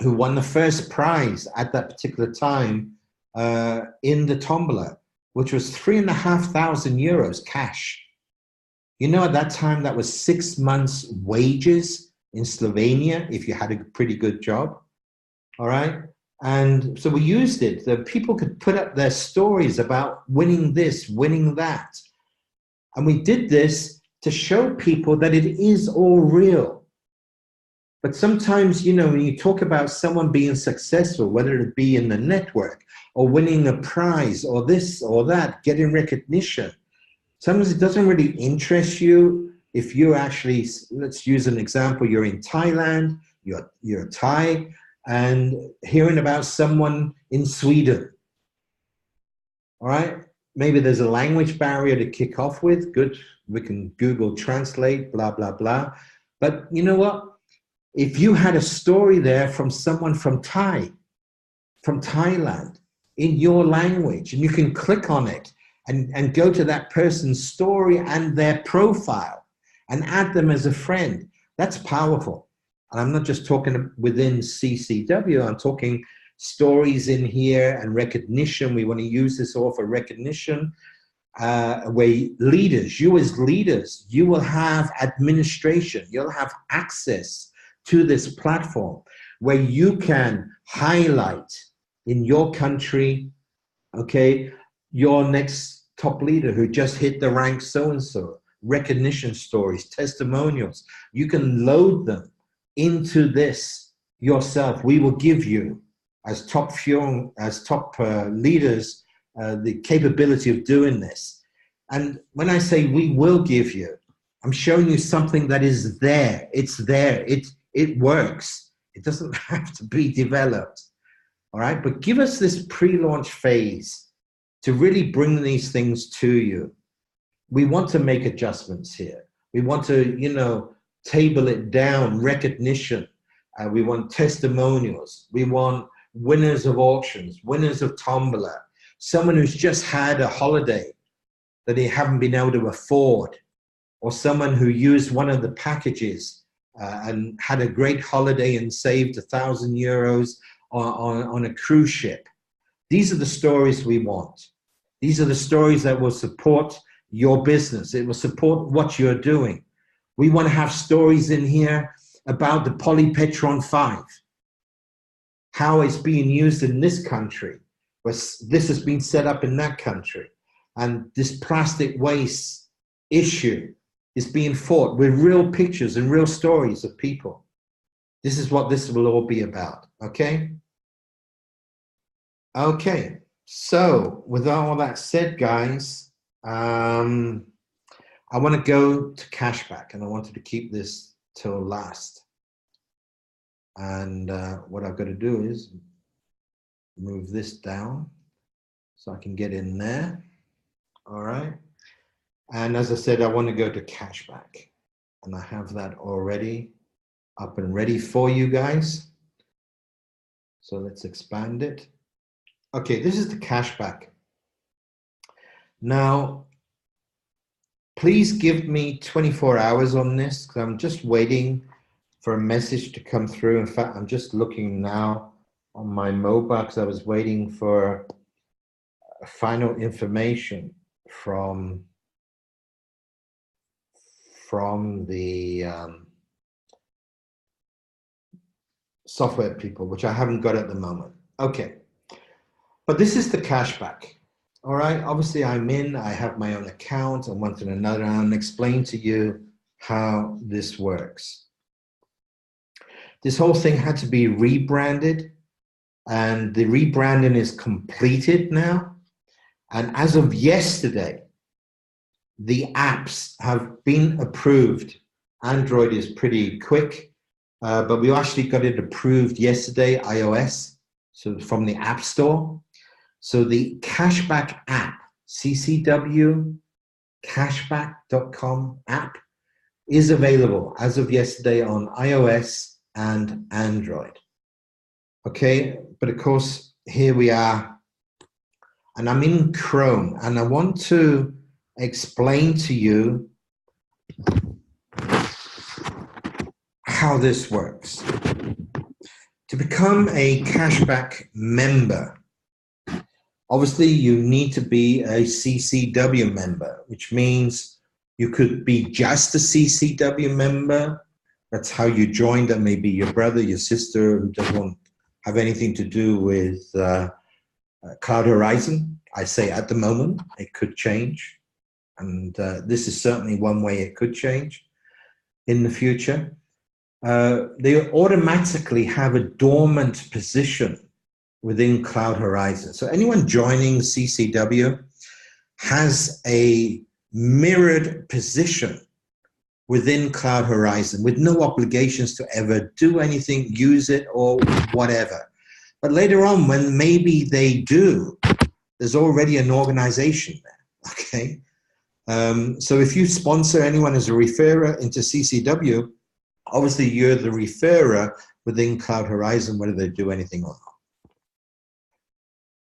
who won the first prize at that particular time in the tombola, which was 3,500 euros cash. You know, at that time, that was 6 months' wages in Slovenia if you had a pretty good job, all right? And so we used it. The people could put up their stories about winning this, winning that. And we did this to show people that it is all real. But sometimes, you know, when you talk about someone being successful, whether it be in the network or winning a prize or this or that, getting recognition, sometimes it doesn't really interest you if you actually, let's use an example, you're in Thailand, you're Thai, and hearing about someone in Sweden, all right? Maybe there's a language barrier to kick off with, good, we can Google Translate, blah, blah, blah. But you know what? If you had a story there from someone from Thailand, in your language, and you can click on it and go to that person's story and their profile and add them as a friend, that's powerful. And I'm not just talking within CCW, I'm talking stories in here and recognition. We want to use this all for recognition. Where leaders, you as leaders, you will have administration, you'll have access to this platform where you can highlight in your country, okay, your next top leader who just hit the rank so-and-so, recognition stories, testimonials. You can load them into this yourself. We will give you, as top leaders, the capability of doing this. And when I say we will give you, I'm showing you something that is there. It's there. It works. It doesn't have to be developed. All right. But give us this pre-launch phase to really bring these things to you. We want to make adjustments here. We want to, you know, table it down, recognition. We want testimonials. We want winners of auctions, winners of tombola, someone who's just had a holiday that they haven't been able to afford, or someone who used one of the packages and had a great holiday and saved €1,000 on a cruise ship. These are the stories we want. These are the stories that will support your business. It will support what you're doing. We want to have stories in here about the Polypetron 5, how it's being used in this country, where this has been set up in that country, and this plastic waste issue is being fought with real pictures and real stories of people. This is what this will all be about, okay? Okay, so with all that said, guys, I want to go to cashback, and I wanted to keep this till last. And what I've got to do is move this down so I can get in there. All right. And as I said, I want to go to cashback, and I have that already up and ready for you guys. So let's expand it. Okay, this is the cashback. Now, please give me 24 hours on this, because I'm just waiting for a message to come through. In fact, I'm just looking now on my mobile because I was waiting for final information from the software people, which I haven't got at the moment. Okay, but this is the cashback. All right, obviously I have my own account and one thing and another, and I'll explain to you how this works. This whole thing had to be rebranded, and the rebranding is completed now. And as of yesterday, the apps have been approved. Android is pretty quick, but we actually got it approved yesterday, iOS, so from the App Store. So the Cashback app, CCW cashback.com app, is available as of yesterday on iOS and Android. Okay, but of course, here we are, and I'm in Chrome, and I want to explain to you how this works. To become a cashback member, obviously you need to be a CCW member, which means you could be just a CCW member. That's how you joined. That may be your brother, your sister, who doesn't have anything to do with Cloud Horizon. I say at the moment, it could change. and this is certainly one way it could change in the future. They automatically have a dormant position within Cloud Horizon. So anyone joining CCW has a mirrored position within Cloud Horizon with no obligations to ever do anything, use it, or whatever. But later on, when maybe they do, there's already an organization there, okay? So if you sponsor anyone as a referrer into CCW, obviously you're the referrer within Cloud Horizon, whether they do anything or not.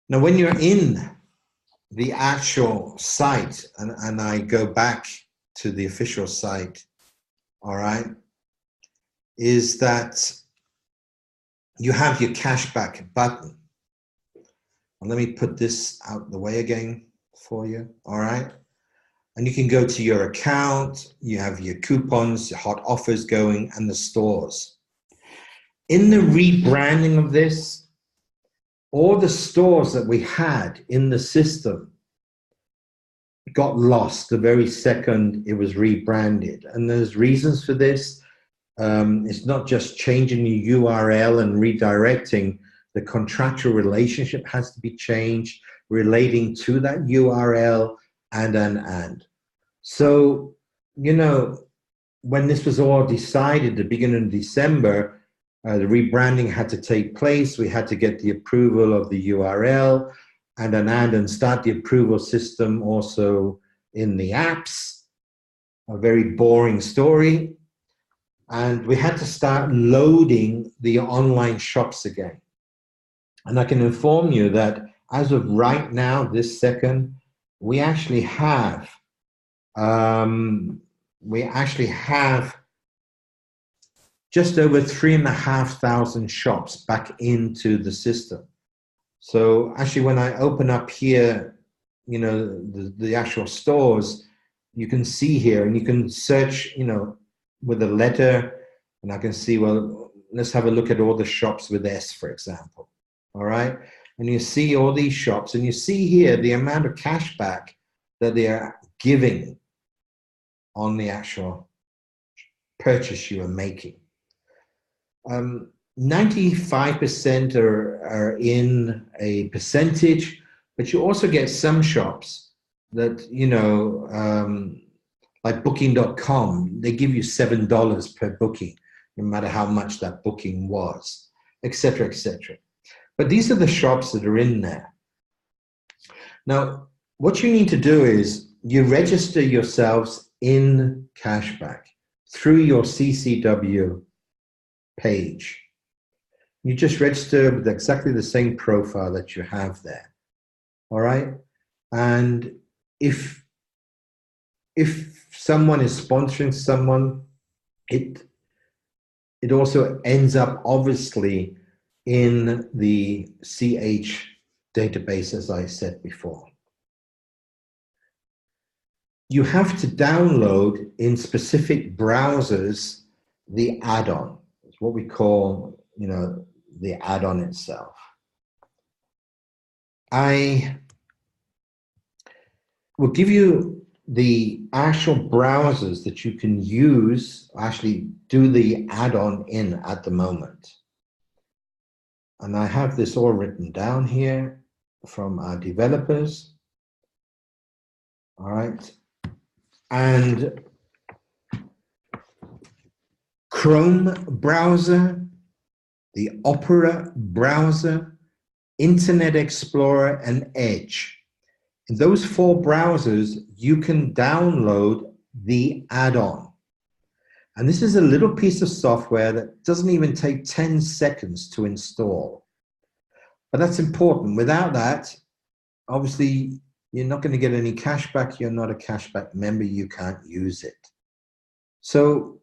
Now, when you're in the actual site, and I go back to the official site, all right, is that you have your cashback button. And let me put this out the way again for you, all right? And you can go to your account, you have your coupons, your hot offers going, and the stores. In the rebranding of this, all the stores that we had in the system got lost the very second it was rebranded. And there's reasons for this. It's not just changing the URL and redirecting. The contractual relationship has to be changed relating to that URL and. So, you know, when this was all decided, the beginning of December, the rebranding had to take place. We had to get the approval of the URL and start the approval system also in the apps. A very boring story. And we had to start loading the online shops again. And I can inform you that as of right now, this second, we actually have just over 3,500 shops back into the system. So actually, when I open up here, you know, the actual stores, you can see here, and you can search, you know, with a letter, and I can see, well, let's have a look at all the shops with S, for example. All right. And you see all these shops, and you see here the amount of cash back that they are giving on the actual purchase you are making. 95% are in a percentage, but you also get some shops that, you know, like booking.com, they give you $7 per booking, no matter how much that booking was, etc., etc. But these are the shops that are in there. Now, what you need to do is you register yourselves in cashback through your CCW page. You just register with exactly the same profile that you have there. All right. And if someone is sponsoring someone, it also ends up obviously in the CH database, as I said before. You have to download in specific browsers the add-on. It's what we call, you know, the add-on itself. I will give you the actual browsers that you can use, actually do the add-on in at the moment. And I have this all written down here from our developers. All right. And Chrome browser, the Opera browser, Internet Explorer, and Edge. In those 4 browsers, you can download the add-on. And this is a little piece of software that doesn't even take 10 seconds to install. But that's important. Without that, obviously, you're not going to get any cashback. You're not a cashback member. You can't use it. So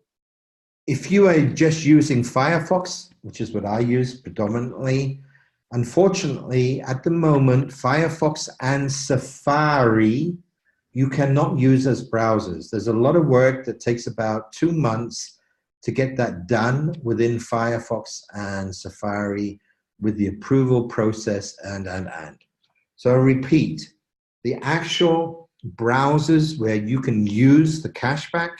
if you are just using Firefox, which is what I use predominantly, unfortunately, at the moment, Firefox and Safari, you cannot use as browsers. There's a lot of work that takes about 2 months to get that done within Firefox and Safari with the approval process and. So I repeat, the actual browsers where you can use the cashback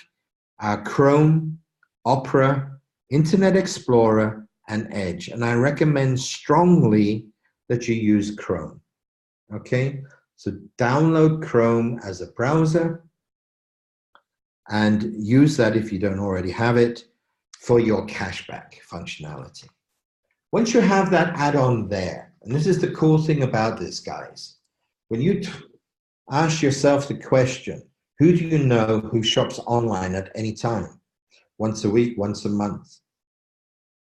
are Chrome, Opera, Internet Explorer, and Edge. And I recommend strongly that you use Chrome. Okay, so download Chrome as a browser and use that if you don't already have it for your cashback functionality. Once you have that add-on there, and this is the cool thing about this, guys, when you ask yourself the question, who do you know who shops online at any time? Once a week, once a month.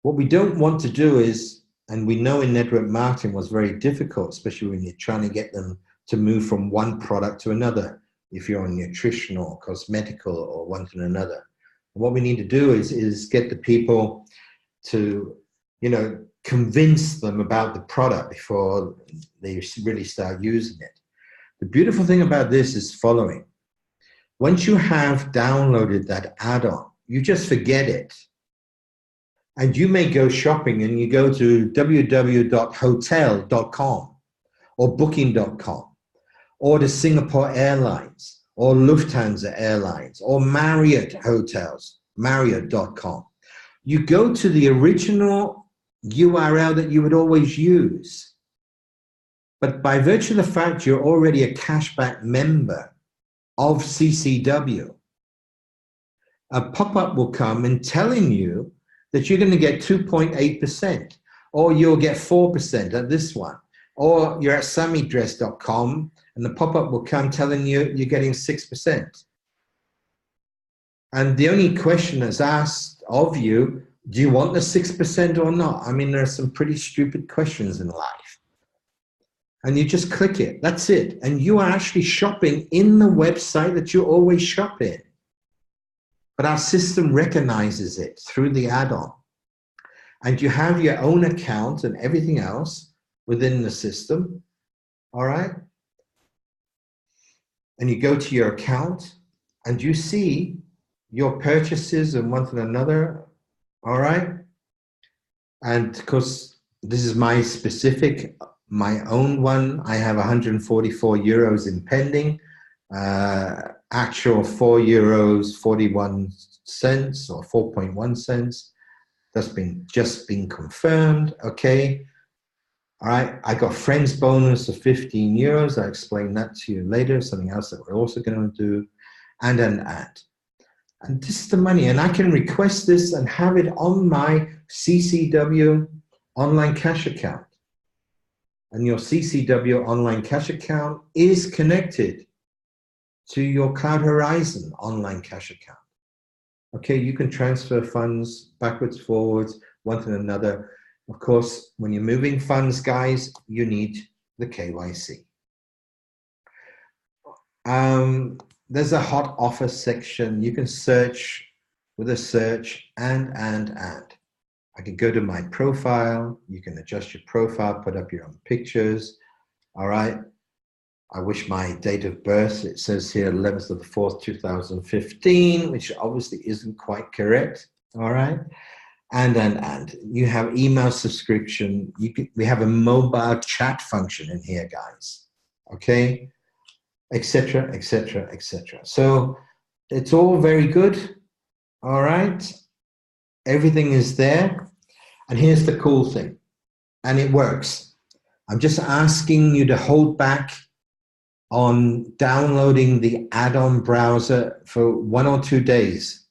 What we don't want to do is, and we know in network marketing was very difficult, especially when you're trying to get them to move from one product to another, if you're on nutritional, cosmetical, or one to another. What we need to do is get the people to, you know, convince them about the product before they really start using it. The beautiful thing about this is following. Once you have downloaded that add-on, you just forget it. And you may go shopping and you go to www.hotel.com or booking.com or the Singapore Airlines or Lufthansa Airlines or Marriott Hotels, Marriott.com. You go to the original URL that you would always use. But by virtue of the fact you're already a cashback member of CCW, a pop-up will come and telling you that you're going to get 2.8%, or you'll get 4% at this one, or you're at sammydress.com and the pop-up will come telling you you're getting 6%. And the only question that's asked of you, do you want the 6% or not? I mean, there are some pretty stupid questions in life. And you just click it, that's it. And you are actually shopping in the website that you always shop in. But our system recognizes it through the add-on. And you have your own account and everything else within the system, all right? And you go to your account and you see your purchases and one to another, all right? And because this is my specific, my own one, I have 144 euros in pending, actual €4.41 or 4.1 cents. That's just been confirmed, okay? All right, I got friends bonus of 15 euros. I'll explain that to you later, something else that we're also gonna do, and an ad. And this is the money, and I can request this and have it on my CCW online cash account. And your CCW online cash account is connected to your Cloud Horizon online cash account. Okay, you can transfer funds backwards, forwards, one to another. Of course, when you're moving funds, guys, you need the KYC. There's a hot offer section. You can search with a search and. I can go to my profile. You can adjust your profile, put up your own pictures. All right. I wish my date of birth, it says here 11th of the 4th, 2015, which obviously isn't quite correct. All right. And you have email subscription. We have a mobile chat function in here, guys. Okay. Etc. Etc. Etc. So it's all very good. All right. Everything is there. And here's the cool thing. And it works. I'm just asking you to hold back on downloading the add-on browser for 1 or 2 days.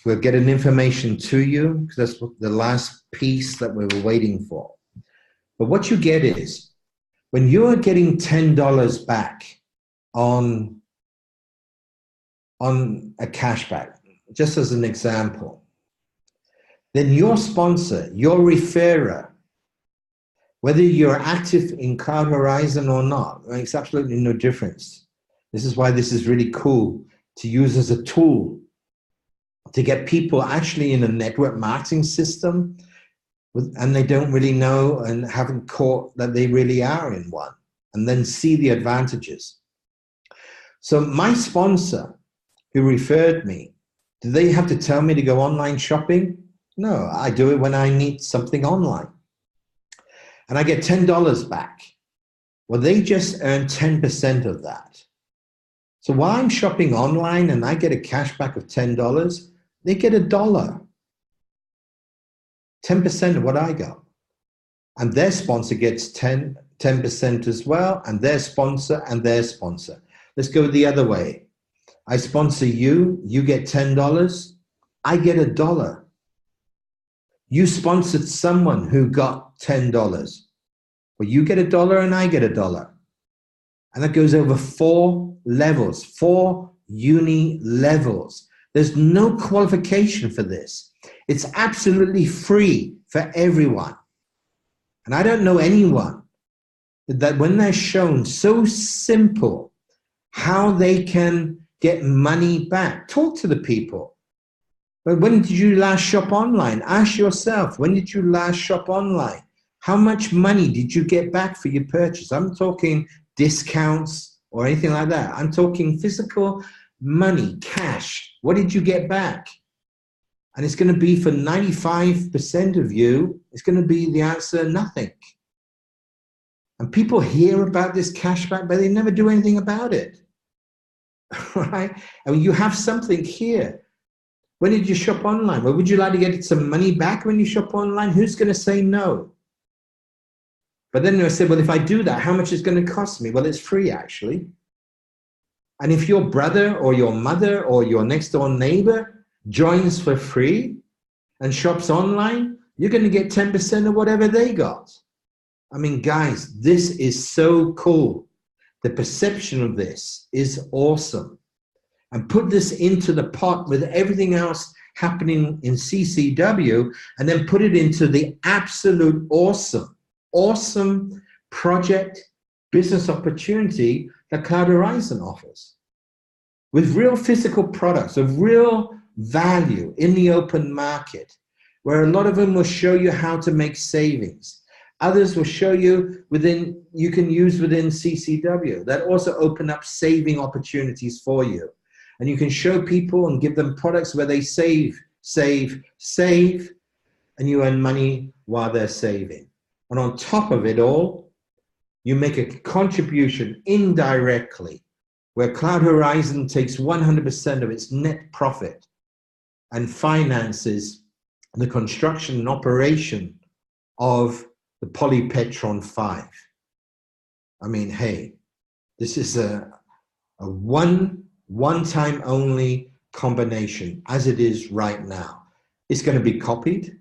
We'll get an information to you, because that's the last piece that we were waiting for. But what you get is, when you're getting $10 back on a cashback, just as an example, then your sponsor, your referrer, whether you're active in Cloud Horizon or not, makes absolutely no difference. This is why this is really cool to use as a tool to get people actually in a network marketing system, and they don't really know and haven't caught that they really are in one, and then see the advantages. So my sponsor who referred me, do they have to tell me to go online shopping? No, I do it when I need something online. And I get $10 back. Well, they just earn 10% of that. So while I'm shopping online and I get a cashback of $10, they get $1. 10% of what I got. And their sponsor gets 10% as well, and their sponsor and their sponsor. Let's go the other way. I sponsor you, you get $10, I get $1. You sponsored someone who got $10. Well, you get $1 and I get $1. And that goes over 4 levels, 4 uni levels. There's no qualification for this. It's absolutely free for everyone. And I don't know anyone that when they're shown so simple how they can get money back, talk to the people. But when did you last shop online? Ask yourself, when did you last shop online? How much money did you get back for your purchase? I'm talking discounts or anything like that. I'm talking physical money, cash. What did you get back? And it's going to be for 95% of you, it's going to be the answer, nothing. And people hear about this cashback, but they never do anything about it. Right? And you have something here. When did you shop online? Well, would you like to get some money back when you shop online? Who's going to say no? But then I said, well, if I do that, how much is it going to cost me? Well, it's free, actually. And if your brother or your mother or your next door neighbor joins for free and shops online, you're going to get 10% of whatever they got. I mean, guys, this is so cool. The perception of this is awesome. And put this into the pot with everything else happening in CCW, and then put it into the absolute awesome project business opportunity that Cloud Horizon offers. With real physical products of real value in the open market, where a lot of them will show you how to make savings. Others will show you you can use within CCW that also open up saving opportunities for you. And you can show people and give them products where they save, and you earn money while they're saving. And on top of it all, you make a contribution indirectly where Cloud Horizon takes 100% of its net profit and finances the construction and operation of the Polypetron 5. I mean, hey, this is a one-time only combination as it is right now. It's going to be copied,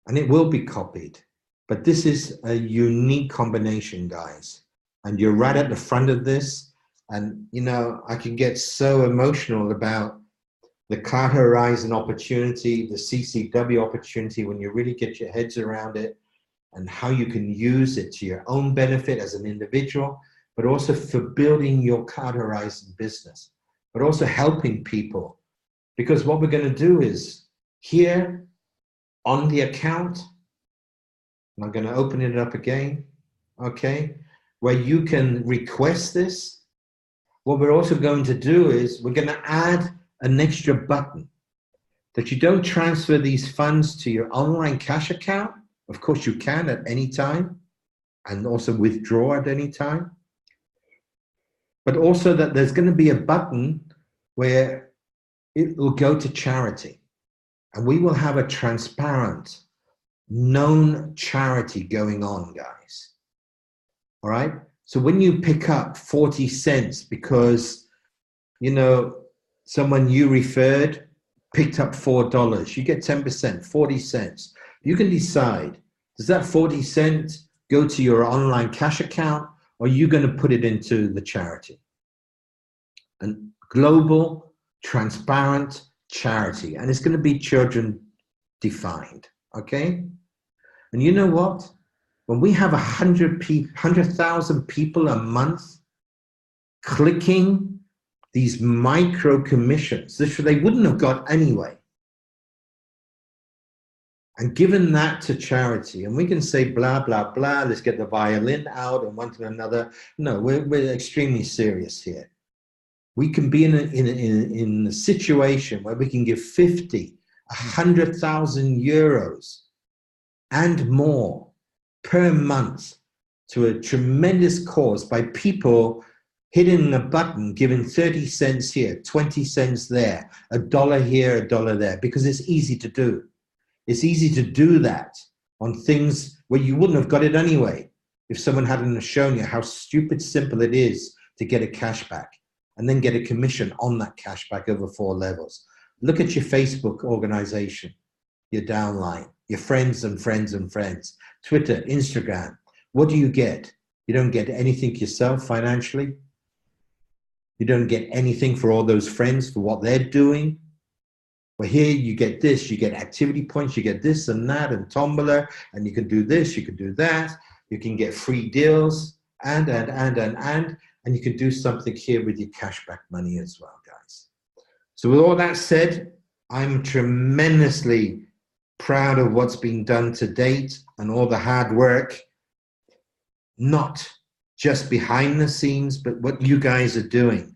and it will be copied. But this is a unique combination, guys. And you're right at the front of this. And, you know, I can get so emotional about the Cloud Horizon opportunity, the CCW opportunity, when you really get your heads around it and how you can use it to your own benefit as an individual, but also for building your Cloud Horizon business, but also helping people. Because what we're going to do is here on the account, and I'm going to open it up again, okay, where you can request this. What we're also going to do is we're going to add an extra button that you don't transfer these funds to your online cash account. Of course, you can at any time, and also withdraw at any time. But also that there's going to be a button where it will go to charity. And we will have a transparent, known charity going on, guys. All right? So when you pick up 40 cents because, you know, someone you referred picked up $4, you get 10%, 40 cents. You can decide, does that 40 cents go to your online cash account, or are you going to put it into the charity? And global, transparent charity. And it's going to be children defined, okay? And you know what? When we have 100,000 people a month clicking these micro commissions, which they wouldn't have got anyway, and given that to charity, and we can say blah, blah, blah, let's get the violin out and one to another. No, we're extremely serious here. We can be in a situation where we can give 50, 100,000 euros and more per month to a tremendous cause by people hitting a button, giving 30 cents here, 20 cents there, $1 here, $1 there, because it's easy to do. It's easy to do that on things where you wouldn't have got it anyway if someone hadn't shown you how stupid simple it is to get a cashback and then get a commission on that cashback over 4 levels. Look at your Facebook organization, your downline, your friends and friends and friends, Twitter, Instagram. What do you get? You don't get anything yourself financially. You don't get anything for all those friends for what they're doing. Well, here you get this, you get activity points, you get this and that and Tombola, and you can do this, you can do that. You can get free deals and you can do something here with your cashback money as well, guys. So with all that said, I'm tremendously proud of what's been done to date and all the hard work, not just behind the scenes, but what you guys are doing.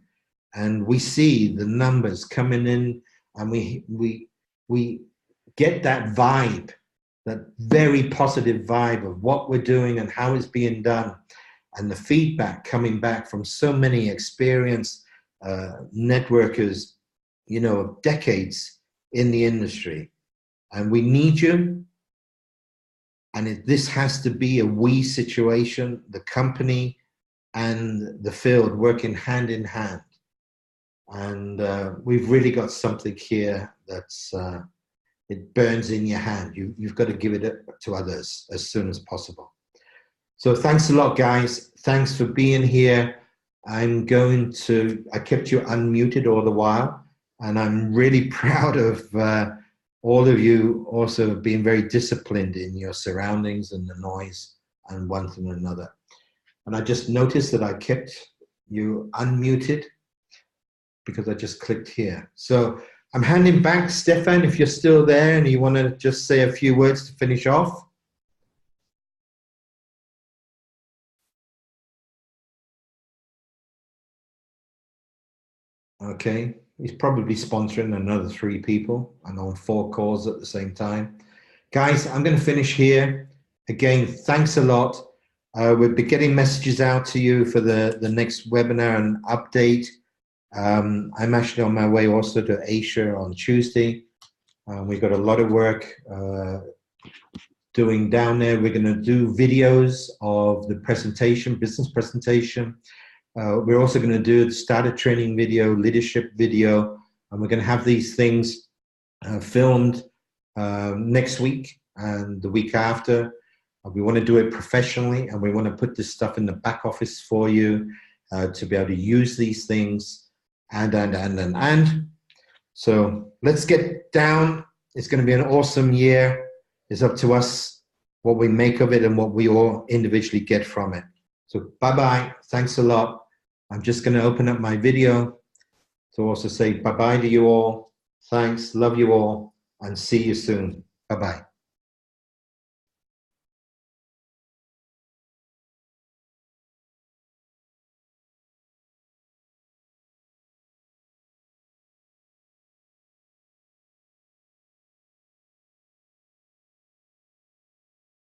And we see the numbers coming in, and we get that vibe, that very positive vibe of what we're doing and how it's being done, and the feedback coming back from so many experienced networkers, you know, of decades in the industry. And we need you. And this has to be a we situation, the company and the field working hand in hand. And we've really got something here that's, it burns in your hand. You've got to give it to others as soon as possible. So thanks a lot, guys. Thanks for being here. I kept you unmuted all the while, and I'm really proud of all of you also being very disciplined in your surroundings and the noise and one thing or another. And I just noticed that I kept you unmuted because I just clicked here. So I'm handing back, Stefan, if you're still there and you want to just say a few words to finish off. Okay, he's probably sponsoring another 3 people and on 4 calls at the same time. Guys, I'm going to finish here. Again, thanks a lot. We'll be getting messages out to you for the next webinar and update. I'm actually on my way also to Asia on Tuesday. We've got a lot of work doing down there. We're going to do videos of the presentation, business presentation. We're also going to do the starter training video, leadership video, and we're going to have these things filmed next week and the week after. We want to do it professionally, and we want to put this stuff in the back office for you to be able to use these things and. So let's get down. It's going to be an awesome year. It's up to us what we make of it and what we all individually get from it. So bye-bye. Thanks a lot. I'm just going to open up my video to also say bye-bye to you all. Thanks. Love you all. And see you soon. Bye-bye.